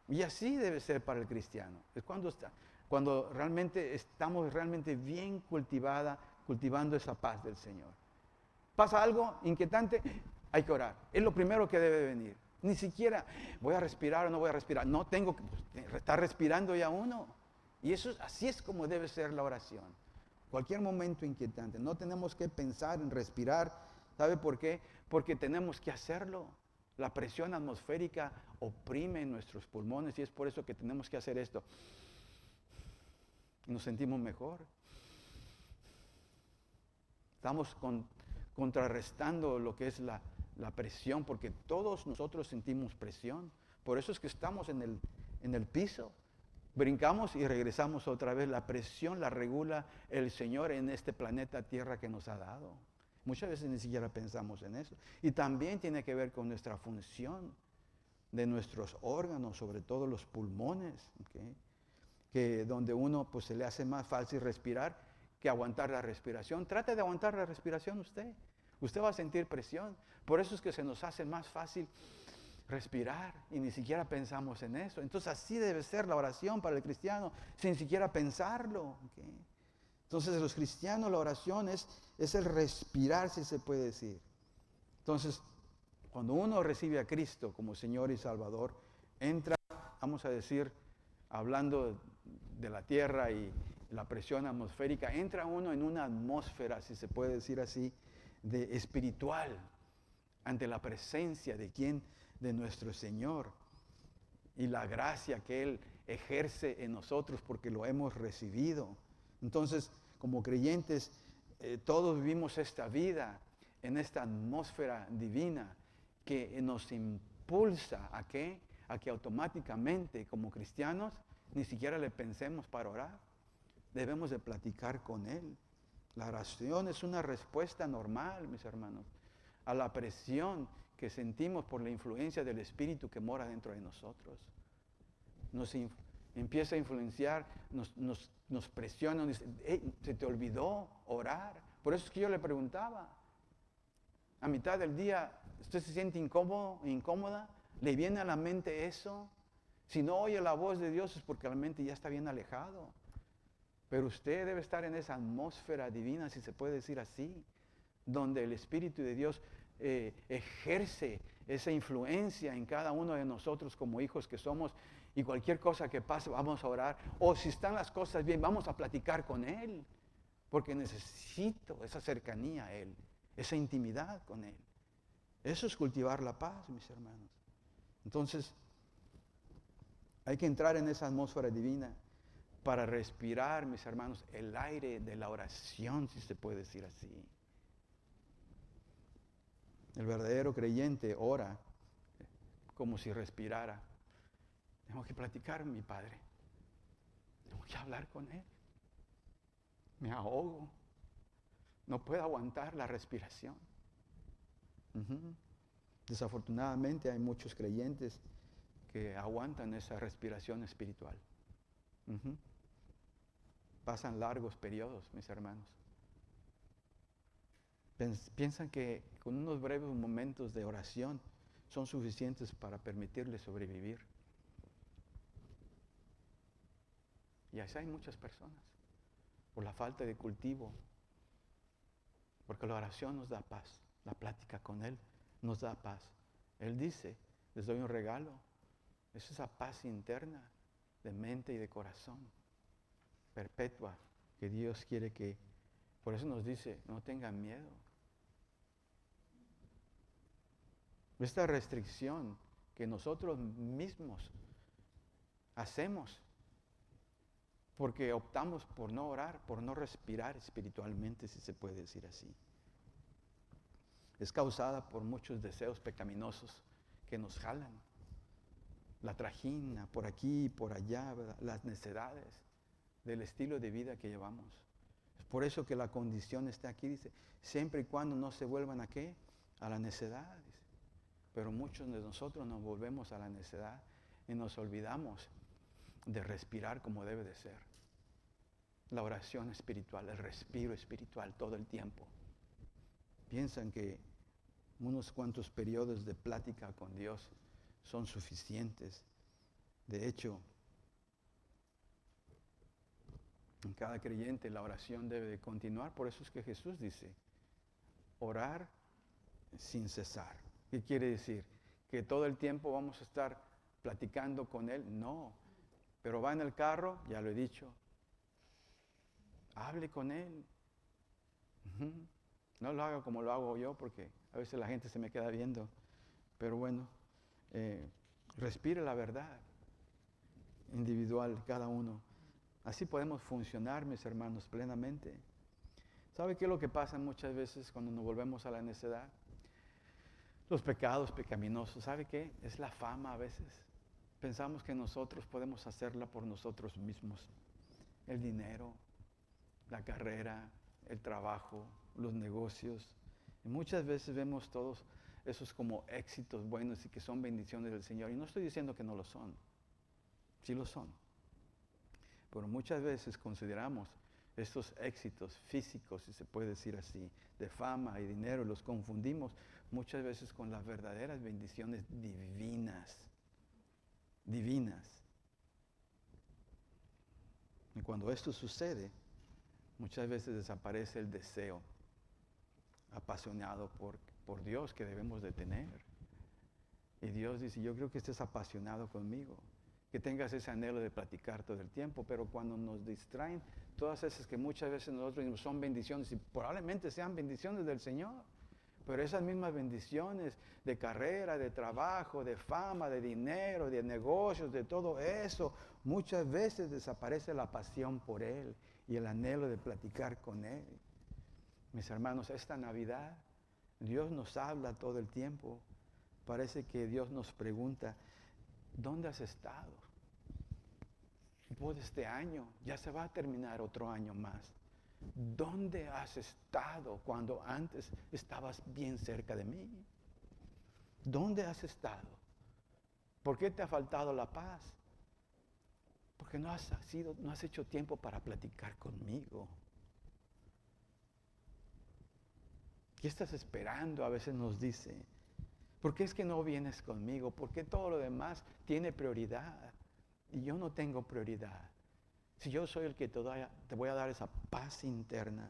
Y así debe ser para el cristiano. Es cuando cuando realmente estamos realmente bien cultivando esa paz del Señor. Pasa algo inquietante, hay que orar. Es lo primero que debe venir. Ni siquiera voy a respirar o no voy a respirar. No tengo que estar respirando ya uno. Y así es como debe ser la oración. Cualquier momento inquietante. No tenemos que pensar en respirar. ¿Sabe por qué? Porque tenemos que hacerlo. La presión atmosférica oprime nuestros pulmones y es por eso que tenemos que hacer esto. Y nos sentimos mejor. Estamos contrarrestando lo que es la presión, porque todos nosotros sentimos presión. Por eso es que estamos en el piso. Brincamos y regresamos otra vez. La presión la regula el Señor en este planeta Tierra que nos ha dado. Muchas veces ni siquiera pensamos en eso. Y también tiene que ver con nuestra función de nuestros órganos, sobre todo los pulmones, ¿okay? Que donde uno pues se le hace más fácil respirar que aguantar la respiración. Trate de aguantar la respiración usted. Usted va a sentir presión. Por eso es que se nos hace más fácil respirar y ni siquiera pensamos en eso. Entonces así debe ser la oración para el cristiano, sin siquiera pensarlo. ¿Okay? Entonces los cristianos la oración es el respirar, si se puede decir. Entonces, cuando uno recibe a Cristo como Señor y Salvador, entra, vamos a decir, hablando de la tierra y la presión atmosférica, entra uno en una atmósfera, si se puede decir así, de espiritual, ante la presencia de quién, de nuestro Señor y la gracia que Él ejerce en nosotros porque lo hemos recibido. Entonces, como creyentes, todos vivimos esta vida en esta atmósfera divina que nos impulsa ¿a qué? A que automáticamente, como cristianos, ni siquiera le pensemos para orar. Debemos de platicar con Él. La oración es una respuesta normal, mis hermanos, a la presión que sentimos por la influencia del Espíritu que mora dentro de nosotros. Nos empieza a influenciar, nos presiona, nos dice, hey, se te olvidó orar. Por eso es que yo le preguntaba, a mitad del día, ¿usted se siente incómodo, incómoda? ¿Le viene a la mente eso? Si no oye la voz de Dios es porque la mente ya está bien alejado. Pero usted debe estar en esa atmósfera divina, si se puede decir así, donde el Espíritu de Dios ejerce esa influencia en cada uno de nosotros como hijos que somos, y cualquier cosa que pase vamos a orar, o si están las cosas bien vamos a platicar con Él, porque necesito esa cercanía a Él, esa intimidad con Él. Eso es cultivar la paz, mis hermanos. Entonces hay que entrar en esa atmósfera divina para respirar, mis hermanos, el aire de la oración, si se puede decir así. El verdadero creyente ora como si respirara. Tengo que platicar con mi Padre. Tengo que hablar con Él. Me ahogo. No puedo aguantar la respiración. Desafortunadamente hay muchos creyentes que aguantan esa respiración espiritual. Pasan largos periodos, mis hermanos. Piensan que con unos breves momentos de oración son suficientes para permitirles sobrevivir. Y así hay muchas personas, por la falta de cultivo, porque la oración nos da paz, la plática con Él nos da paz. Él dice, les doy un regalo, es esa paz interna de mente y de corazón, perpetua, que Dios quiere que, por eso nos dice, no tengan miedo. Esta restricción que nosotros mismos hacemos porque optamos por no orar, por no respirar espiritualmente, si se puede decir así. Es causada por muchos deseos pecaminosos que nos jalan. La trajina por aquí y por allá, ¿verdad? Las necedades del estilo de vida que llevamos. Es por eso que la condición está aquí, dice, siempre y cuando no se vuelvan ¿a qué? A la necedad. Dice. Pero muchos de nosotros nos volvemos a la necedad y nos olvidamos de respirar como debe de ser. La oración espiritual, el respiro espiritual todo el tiempo. Piensan que unos cuantos periodos de plática con Dios son suficientes. De hecho, En cada creyente la oración debe de continuar. Por eso es que Jesús dice, orar sin cesar. ¿Qué quiere decir? ¿Que todo el tiempo vamos a estar platicando con Él? No. Pero va en el carro, ya lo he dicho, hable con Él. No lo haga como lo hago yo, porque a veces la gente se me queda viendo. Pero bueno, respire la verdad individual cada uno. Así podemos funcionar, mis hermanos, plenamente. ¿Sabe qué es lo que pasa muchas veces cuando nos volvemos a la necedad? Los pecados pecaminosos, ¿sabe qué? Es la fama a veces. Pensamos que nosotros podemos hacerla por nosotros mismos. El dinero, la carrera, el trabajo, los negocios. Y muchas veces vemos todos esos como éxitos buenos y que son bendiciones del Señor. Y no estoy diciendo que no lo son. Sí lo son. Pero muchas veces consideramos estos éxitos físicos, si se puede decir así, de fama y dinero, los confundimos muchas veces con las verdaderas bendiciones divinas. Divinas. Y cuando esto sucede, muchas veces desaparece el deseo apasionado por Dios que debemos de tener. Y Dios dice, yo creo que estés apasionado conmigo, que tengas ese anhelo de platicar todo el tiempo, pero cuando nos distraen, todas esas que muchas veces nosotros mismos son bendiciones y probablemente sean bendiciones del Señor, pero esas mismas bendiciones de carrera, de trabajo, de fama, de dinero, de negocios, de todo eso, muchas veces desaparece la pasión por Él y el anhelo de platicar con Él. Mis hermanos, esta Navidad, Dios nos habla todo el tiempo. Parece que Dios nos pregunta, ¿dónde has estado? Después de este año, ya se va a terminar otro año más. ¿Dónde has estado cuando antes estabas bien cerca de mí? ¿Dónde has estado? ¿Por qué te ha faltado la paz? Porque no has hecho tiempo para platicar conmigo. ¿Qué estás esperando? A veces nos dice. ¿Por qué es que no vienes conmigo? ¿Por qué todo lo demás tiene prioridad? Y yo no tengo prioridad. Si yo soy el que te voy a dar esa paz interna,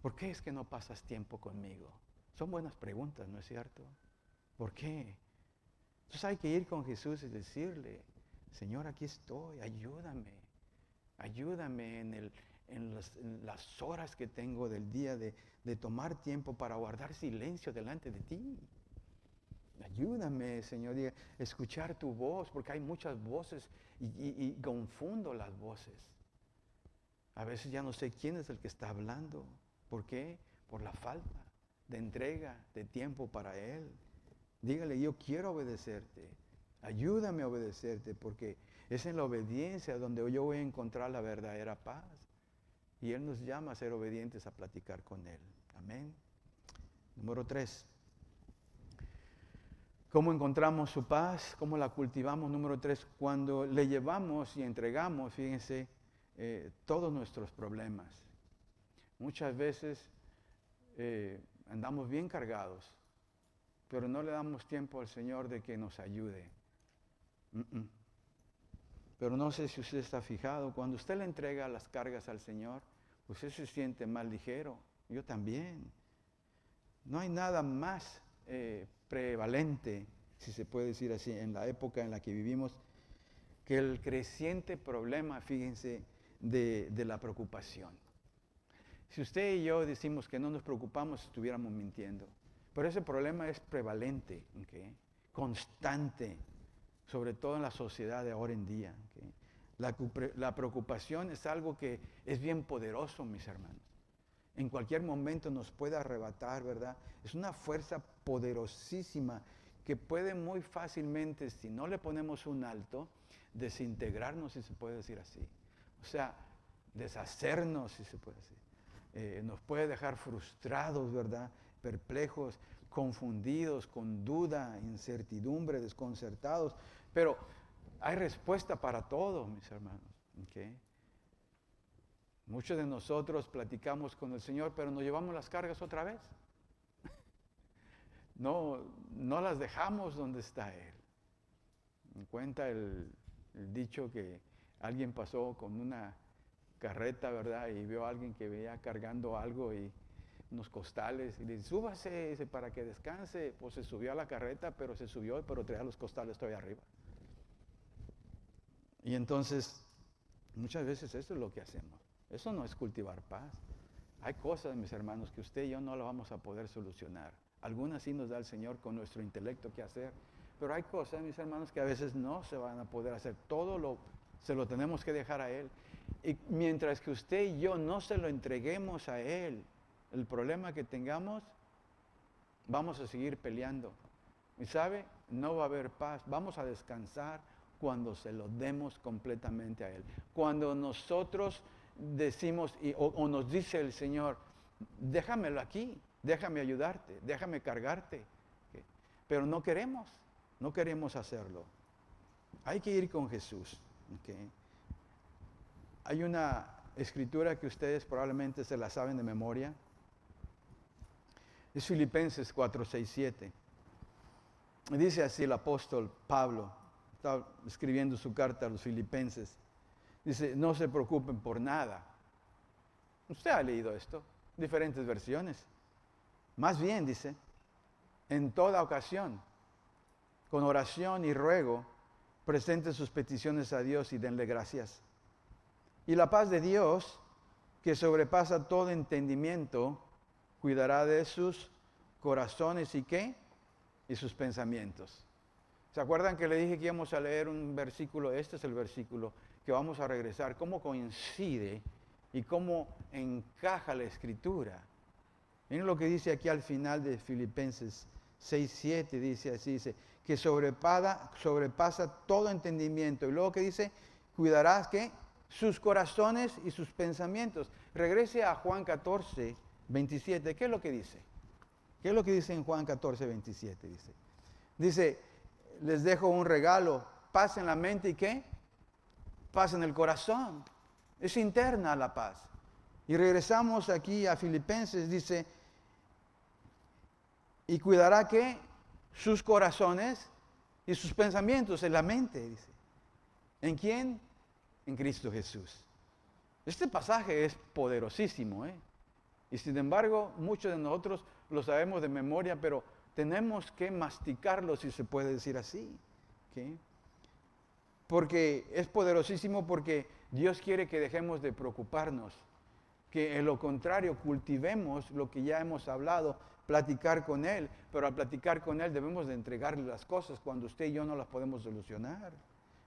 ¿por qué es que no pasas tiempo conmigo? Son buenas preguntas, ¿no es cierto? ¿Por qué? Entonces hay que ir con Jesús y decirle, Señor, aquí estoy, ayúdame. Ayúdame en las horas que tengo del día de tomar tiempo para guardar silencio delante de ti. Ayúdame, Señor, a escuchar tu voz, porque hay muchas voces y confundo las voces. A veces ya no sé quién es el que está hablando. ¿Por qué? Por la falta de entrega, de tiempo para Él. Dígale, yo quiero obedecerte. Ayúdame a obedecerte, porque es en la obediencia donde yo voy a encontrar la verdadera paz. Y Él nos llama a ser obedientes, a platicar con Él. Amén. Número 3. ¿Cómo encontramos su paz? ¿Cómo la cultivamos? Número 3, cuando le llevamos y entregamos, fíjense, todos nuestros problemas. Muchas veces andamos bien cargados, pero no le damos tiempo al Señor de que nos ayude. Pero no sé si usted está fijado, cuando usted le entrega las cargas al Señor, usted se siente más ligero. Yo también. No hay nada más prevalente, si se puede decir así, en la época en la que vivimos, que el creciente problema, fíjense, de la preocupación. Si usted y yo decimos que no nos preocupamos, estuviéramos mintiendo. Pero ese problema es prevalente, ¿okay? Constante, sobre todo en la sociedad de ahora en día. ¿Okay? La preocupación es algo que es bien poderoso, mis hermanos. En cualquier momento nos puede arrebatar, ¿verdad? Es una fuerza poderosísima que puede muy fácilmente, si no le ponemos un alto, desintegrarnos, si se puede decir así. O sea, deshacernos, si se puede decir. Nos puede dejar frustrados, ¿verdad? Perplejos, confundidos, con duda, incertidumbre, desconcertados. Pero hay respuesta para todo, mis hermanos. ¿Okay? Muchos de nosotros platicamos con el Señor, pero nos llevamos las cargas otra vez. No las dejamos donde está Él. Me cuenta el dicho que alguien pasó con una carreta, ¿verdad? Y vio a alguien que veía cargando algo y unos costales. Y le dice, súbase, dice, para que descanse. Pues se subió a la carreta, pero traía los costales todavía arriba. Y entonces, muchas veces eso es lo que hacemos. Eso no es cultivar paz. Hay cosas, mis hermanos, que usted y yo no las vamos a poder solucionar. Algunas sí nos da el Señor con nuestro intelecto que hacer. Pero hay cosas, mis hermanos, que a veces no se van a poder hacer. Se lo tenemos que dejar a Él. Y mientras que usted y yo no se lo entreguemos a Él, el problema que tengamos, vamos a seguir peleando. Y sabe, no va a haber paz. Vamos a descansar cuando se lo demos completamente a Él. Cuando nosotros decimos o nos dice el Señor, déjamelo aquí, déjame ayudarte, déjame cargarte. ¿Okay? Pero no queremos hacerlo. Hay que ir con Jesús. ¿Okay? Hay una escritura que ustedes probablemente se la saben de memoria. Es Filipenses 4, 6, 7. Dice así el apóstol Pablo, está escribiendo su carta a los filipenses. Dice, no se preocupen por nada. Usted ha leído esto, diferentes versiones. Más bien, dice, en toda ocasión, con oración y ruego, presenten sus peticiones a Dios y denle gracias. Y la paz de Dios, que sobrepasa todo entendimiento, cuidará de sus corazones y ¿qué? Y sus pensamientos. ¿Se acuerdan que le dije que íbamos a leer un versículo? Este es el versículo que vamos a regresar. ¿Cómo coincide y cómo encaja la Escritura? Miren lo que dice aquí al final de Filipenses 6, 7, dice así, dice, que sobrepasa todo entendimiento. Y luego que dice, cuidarás, ¿qué? Sus corazones y sus pensamientos. Regrese a Juan 14, 27. ¿Qué es lo que dice? ¿Qué es lo que dice en Juan 14, 27? Dice, les dejo un regalo, paz en la mente y ¿qué? Paz en el corazón. Es interna la paz. Y regresamos aquí a Filipenses, dice, y cuidará ¿qué? Sus corazones y sus pensamientos en la mente, dice. ¿En quién? En Cristo Jesús. Este pasaje es poderosísimo, ¿eh? Y sin embargo, muchos de nosotros lo sabemos de memoria, pero tenemos que masticarlo, si se puede decir así. ¿Okay? Porque es poderosísimo porque Dios quiere que dejemos de preocuparnos, que en lo contrario cultivemos lo que ya hemos hablado, platicar con Él, pero al platicar con Él debemos de entregarle las cosas cuando usted y yo no las podemos solucionar.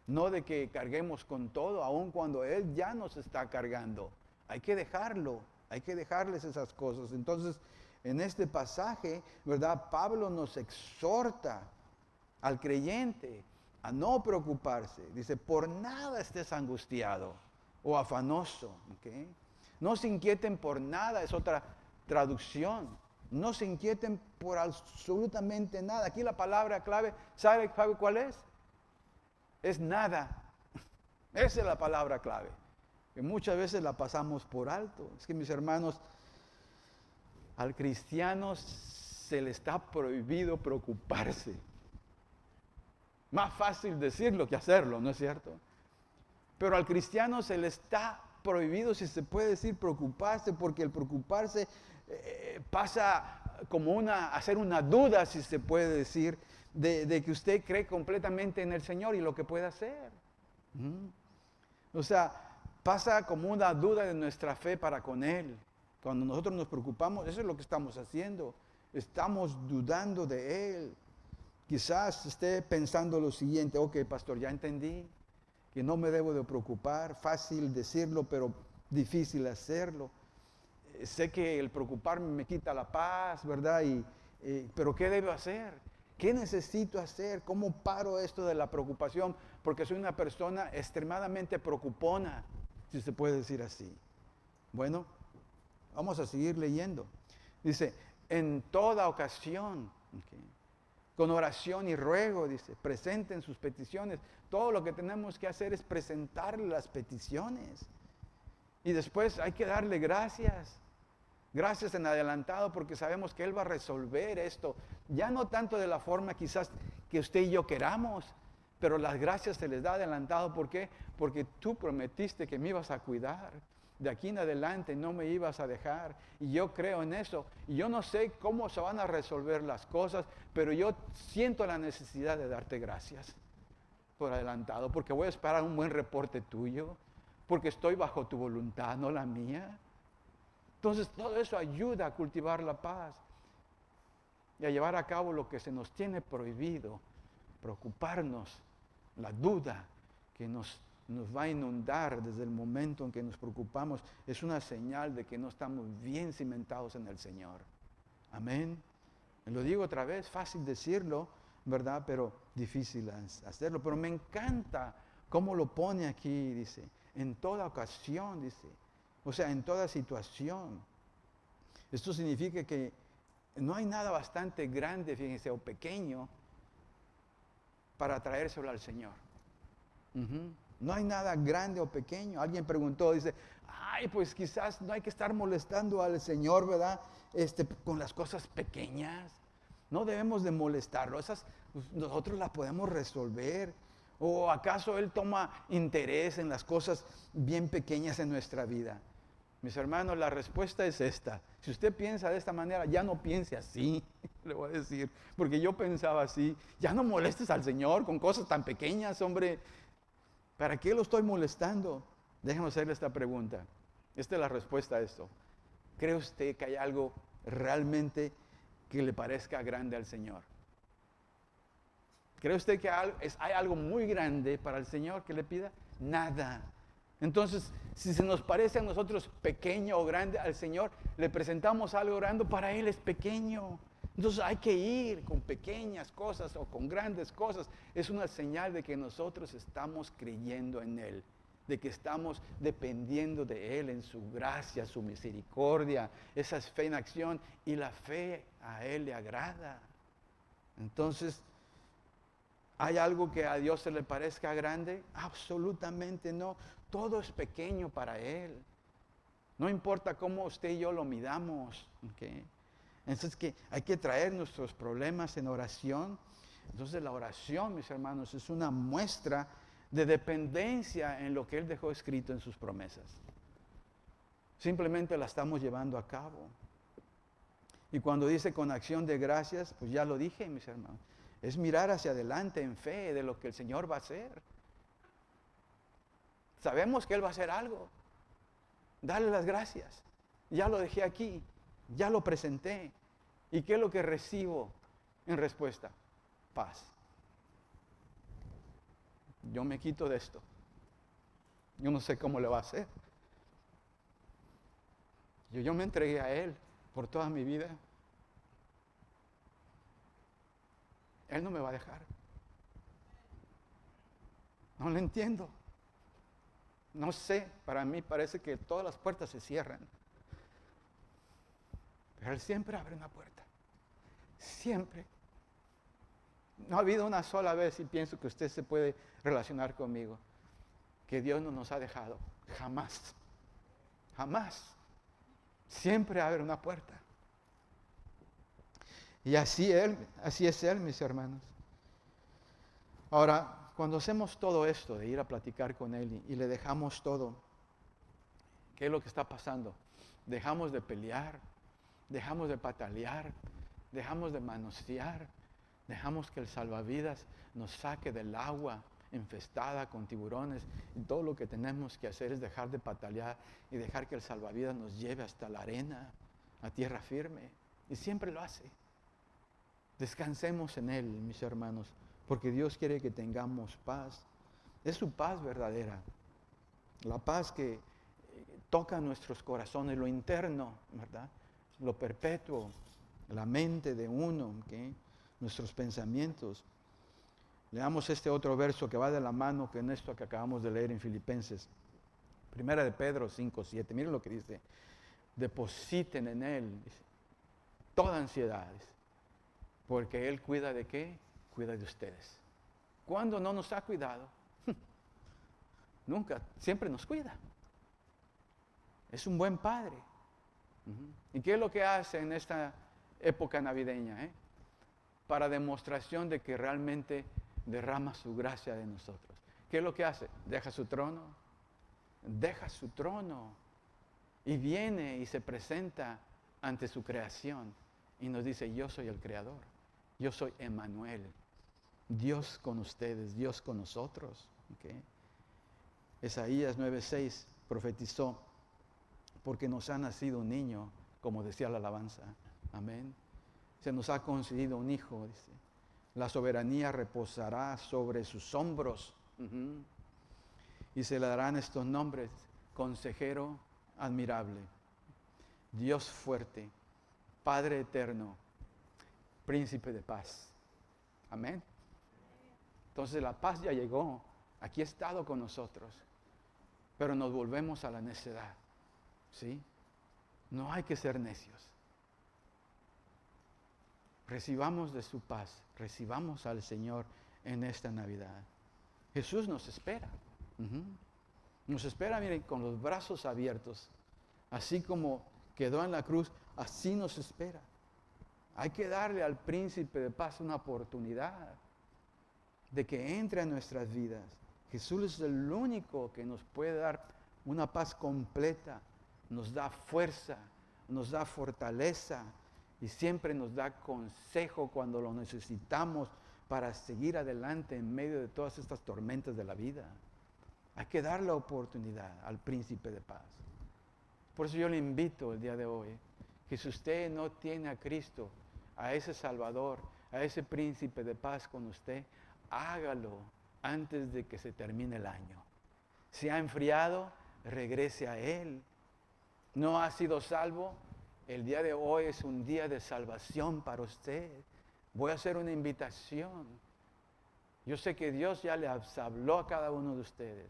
No de que carguemos con todo, aun cuando Él ya nos está cargando. Hay que dejarlo, hay que dejarles esas cosas. Entonces, en este pasaje, ¿verdad? Pablo nos exhorta al creyente a no preocuparse. Dice, por nada estés angustiado o afanoso. ¿Okay? No se inquieten por nada, es otra traducción. No se inquieten por absolutamente nada. Aquí la palabra clave, ¿sabe cuál es? Es nada. Esa es la palabra clave. Que muchas veces la pasamos por alto. Es que mis hermanos, al cristiano se le está prohibido preocuparse. Más fácil decirlo que hacerlo, ¿no es cierto? Pero al cristiano se le está prohibido, si se puede decir, preocuparse, porque el preocuparse pasa como hacer una duda, si se puede decir, de que usted cree completamente en el Señor y lo que puede hacer. O sea, pasa como una duda de nuestra fe para con Él. Cuando nosotros nos preocupamos, eso es lo que estamos haciendo. Estamos dudando de Él. Quizás esté pensando lo siguiente, ok, pastor, ya entendí que no me debo de preocupar. Fácil decirlo, pero difícil hacerlo. Sé que el preocuparme me quita la paz, ¿verdad? Pero ¿qué debo hacer? ¿Qué necesito hacer? ¿Cómo paro esto de la preocupación? Porque soy una persona extremadamente preocupona, si se puede decir así. Bueno, vamos a seguir leyendo. Dice, en toda ocasión, okay, con oración y ruego, dice, presenten sus peticiones. Todo lo que tenemos que hacer es presentarle las peticiones. Y después hay que darle gracias. Gracias en adelantado porque sabemos que Él va a resolver esto. Ya no tanto de la forma quizás que usted y yo queramos, pero las gracias se les da adelantado. ¿Por qué? Porque tú prometiste que me ibas a cuidar. de aquí en adelante no me ibas a dejar. Y yo creo en eso. Y yo no sé cómo se van a resolver las cosas, pero yo siento la necesidad de darte gracias por adelantado, porque voy a esperar un buen reporte tuyo, porque estoy bajo tu voluntad, no la mía. Entonces todo eso ayuda a cultivar la paz y a llevar a cabo lo que se nos tiene prohibido, preocuparnos, la duda que nos va a inundar desde el momento en que nos preocupamos, es una señal de que no estamos bien cimentados en el Señor. Amén. Lo digo otra vez, fácil decirlo, ¿verdad? Pero difícil hacerlo. Pero me encanta cómo lo pone aquí, dice, en toda ocasión, dice, o sea, en toda situación. Esto significa que no hay nada bastante grande, fíjense, o pequeño, para traérselo al Señor. No hay nada grande o pequeño. Alguien preguntó, dice, ay, pues quizás no hay que estar molestando al Señor, ¿verdad? Con las cosas pequeñas. No debemos de molestarlo. Esas nosotros las podemos resolver. ¿O acaso Él toma interés en las cosas bien pequeñas en nuestra vida? Mis hermanos, la respuesta es esta. Si usted piensa de esta manera, ya no piense así, le voy a decir. Porque yo pensaba así. Ya no molestes al Señor con cosas tan pequeñas, hombre. ¿Para qué lo estoy molestando? Déjeme hacerle esta pregunta. Esta es la respuesta a esto. ¿Cree usted que hay algo realmente que le parezca grande al Señor? ¿Cree usted que hay algo muy grande para el Señor que le pida? Nada. Entonces, si se nos parece a nosotros pequeño o grande al Señor, le presentamos algo grande, para Él es pequeño. Entonces hay que ir con pequeñas cosas o con grandes cosas. Es una señal de que nosotros estamos creyendo en Él, de que estamos dependiendo de Él en su gracia, su misericordia. Esa es fe en acción y la fe a Él le agrada. Entonces, ¿hay algo que a Dios se le parezca grande? Absolutamente no. Todo es pequeño para Él. No importa cómo usted y yo lo midamos. ¿Okay? Entonces que hay que traer nuestros problemas en oración. Entonces la oración, mis hermanos, es una muestra de dependencia en lo que Él dejó escrito en sus promesas. Simplemente la estamos llevando a cabo. Y cuando dice con acción de gracias, pues ya lo dije, mis hermanos. Es mirar hacia adelante en fe de lo que el Señor va a hacer. Sabemos que Él va a hacer algo. Dale las gracias. Ya lo dejé aquí. Ya lo presenté. ¿Y qué es lo que recibo en respuesta? Paz. Yo me quito de esto. Yo no sé cómo le va a hacer. Yo me entregué a Él por toda mi vida. Él no me va a dejar. No lo entiendo. No sé, para mí parece que todas las puertas se cierran. Pero Él siempre abre una puerta. Siempre. No ha habido una sola vez, y pienso que usted se puede relacionar conmigo, que Dios no nos ha dejado. Jamás. Jamás. Siempre abre una puerta. Y así es Él, mis hermanos. Ahora, cuando hacemos todo esto de ir a platicar con Él y le dejamos todo, ¿qué es lo que está pasando? Dejamos de pelear, dejamos de patalear, dejamos de manosear, dejamos que el salvavidas nos saque del agua infestada con tiburones, y todo lo que tenemos que hacer es dejar de patalear y dejar que el salvavidas nos lleve hasta la arena, a tierra firme, y siempre lo hace. Descansemos en Él, mis hermanos, porque Dios quiere que tengamos paz. Es su paz verdadera, la paz que toca nuestros corazones, lo interno, ¿verdad? Lo perpetuo, la mente de uno, ¿okay? Nuestros pensamientos. Leamos este otro verso que va de la mano con esto que acabamos de leer en Filipenses. Primera de Pedro 5:7. Miren lo que dice. Depositen en Él, dice, toda ansiedad, dice, porque Él cuida de ¿qué? Cuida de ustedes. ¿Cuándo no nos ha cuidado? Nunca, siempre nos cuida. Es un buen Padre. ¿Y qué es lo que hace en esta época navideña? Para demostración de que realmente derrama su gracia de nosotros. ¿Qué es lo que hace? Deja su trono. Deja su trono. Y viene y se presenta ante su creación y nos dice, yo soy el creador, yo soy Emmanuel, Dios con ustedes, Dios con nosotros. ¿Okay? Isaías 9:6 profetizó, porque nos ha nacido un niño, como decía la alabanza. Amén. Se nos ha concedido un hijo, dice. La soberanía reposará sobre sus hombros. Y se le darán estos nombres: Consejero admirable, Dios fuerte, Padre eterno, Príncipe de paz. Amén. Entonces la paz ya llegó. Aquí ha estado con nosotros. Pero nos volvemos a la necedad. ¿Sí? No hay que ser necios. Recibamos de su paz. Recibamos al Señor en esta Navidad. Jesús nos espera. Nos espera, miren, con los brazos abiertos. Así como quedó en la cruz, así nos espera. Hay que darle al Príncipe de paz una oportunidad de que entre en nuestras vidas. Jesús es el único que nos puede dar una paz completa, nos da fuerza, nos da fortaleza y siempre nos da consejo cuando lo necesitamos para seguir adelante en medio de todas estas tormentas de la vida. Hay que dar la oportunidad al Príncipe de paz. Por eso yo le invito el día de hoy, que si usted no tiene a Cristo, a ese Salvador, a ese Príncipe de paz con usted, hágalo antes de que se termine el año. Si ha enfriado, regrese a Él. No ha sido salvo, el día de hoy es un día de salvación para usted. Voy a hacer una invitación. Yo sé que Dios ya les habló a cada uno de ustedes.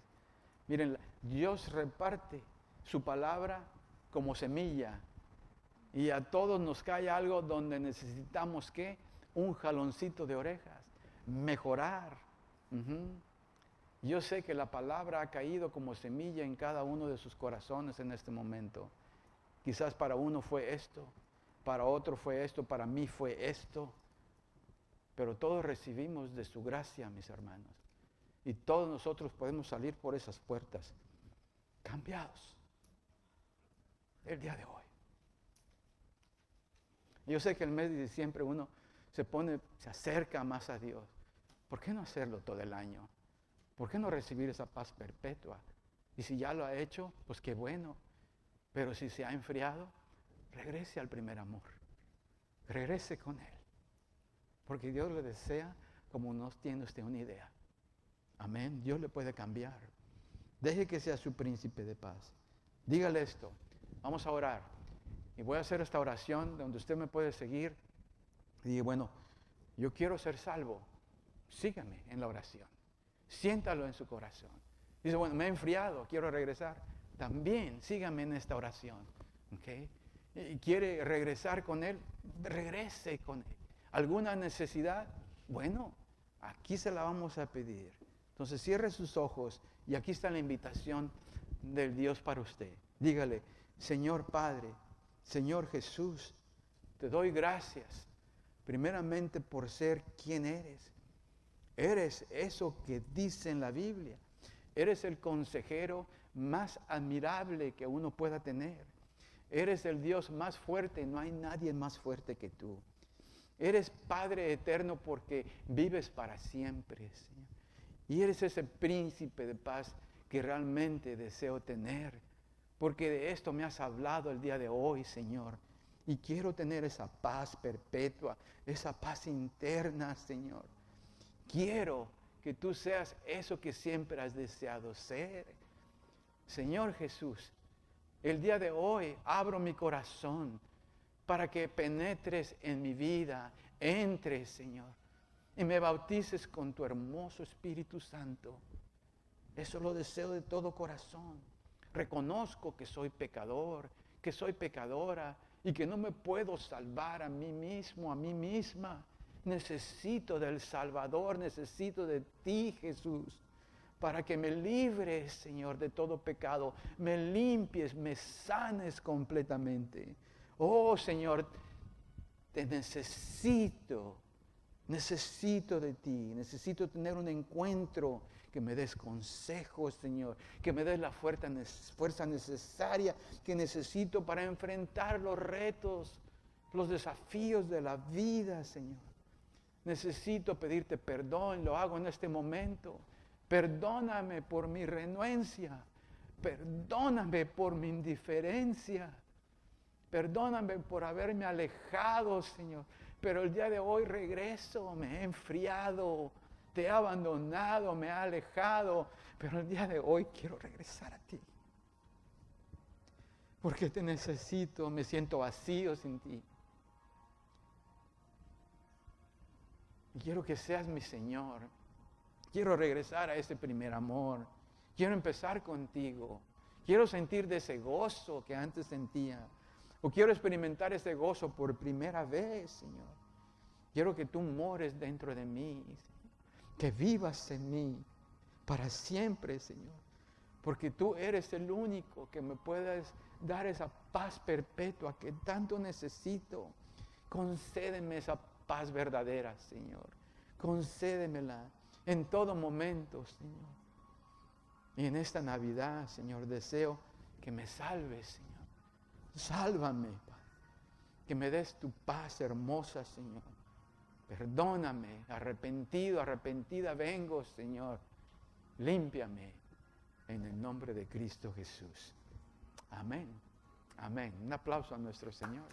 Miren, Dios reparte su palabra como semilla. Y a todos nos cae algo donde necesitamos, ¿qué? Un jaloncito de orejas. Mejorar. Yo sé que la palabra ha caído como semilla en cada uno de sus corazones en este momento. Quizás para uno fue esto, para otro fue esto, para mí fue esto. Pero todos recibimos de su gracia, mis hermanos. Y todos nosotros podemos salir por esas puertas cambiados el día de hoy. Yo sé que el mes de diciembre uno se acerca más a Dios. ¿Por qué no hacerlo todo el año? ¿Por qué no recibir esa paz perpetua? Y si ya lo ha hecho, pues qué bueno. Pero si se ha enfriado, regrese al primer amor. Regrese con Él. Porque Dios le desea como no tiene usted una idea. Amén. Dios le puede cambiar. Deje que sea su príncipe de paz. Dígale esto. Vamos a orar. Y voy a hacer esta oración donde usted me puede seguir. Y diga, bueno, yo quiero ser salvo. Sígame en la oración. Siéntalo en su corazón. Dice, bueno, me he enfriado, quiero regresar. También sígame en esta oración. ¿Okay? Y quiere regresar con Él, regrese con Él. ¿Alguna necesidad? Bueno, aquí se la vamos a pedir. Entonces cierre sus ojos y aquí está la invitación del Dios para usted. Dígale, Señor Padre, Señor Jesús, te doy gracias primeramente por ser quien eres. Eres eso que dice en la Biblia. Eres el consejero más admirable que uno pueda tener. Eres el Dios más fuerte, no hay nadie más fuerte que tú. Eres Padre eterno porque vives para siempre, Señor. Y eres ese príncipe de paz que realmente deseo tener. Porque de esto me has hablado el día de hoy, Señor. Y quiero tener esa paz perpetua, esa paz interna, Señor. Quiero que tú seas eso que siempre has deseado ser. Señor Jesús, el día de hoy abro mi corazón para que penetres en mi vida, entres, Señor, y me bautices con tu hermoso Espíritu Santo. Eso lo deseo de todo corazón. Reconozco que soy pecador, que soy pecadora y que no me puedo salvar a mí mismo, a mí misma. Necesito del Salvador, necesito de ti, Jesús, para que me libres, Señor, de todo pecado, me limpies, me sanes completamente. Oh, Señor, te necesito Necesito de ti, necesito tener un encuentro, que me des consejos, Señor, que me des la fuerza necesaria que necesito para enfrentar los retos, los desafíos de la vida, Señor. Necesito pedirte perdón, lo hago en este momento. Perdóname por mi renuencia, perdóname por mi indiferencia, perdóname por haberme alejado, Señor. Pero el día de hoy regreso, me he enfriado, te he abandonado, me he alejado. Pero el día de hoy quiero regresar a ti. Porque te necesito, me siento vacío sin ti. Y quiero que seas mi Señor. Quiero regresar a ese primer amor. Quiero empezar contigo. Quiero sentir de ese gozo que antes sentía. O quiero experimentar ese gozo por primera vez, Señor. Quiero que tú mores dentro de mí, que vivas en mí para siempre, Señor. Porque tú eres el único que me puedes dar esa paz perpetua que tanto necesito. Concédeme esa paz verdadera, Señor. Concédemela en todo momento, Señor. Y en esta Navidad, Señor, deseo que me salves, Señor. Sálvame, Padre. Que me des tu paz hermosa, Señor. Perdóname, arrepentido, arrepentida vengo, Señor. Límpiame en el nombre de Cristo Jesús. Amén. Amén. Un aplauso a nuestro Señor.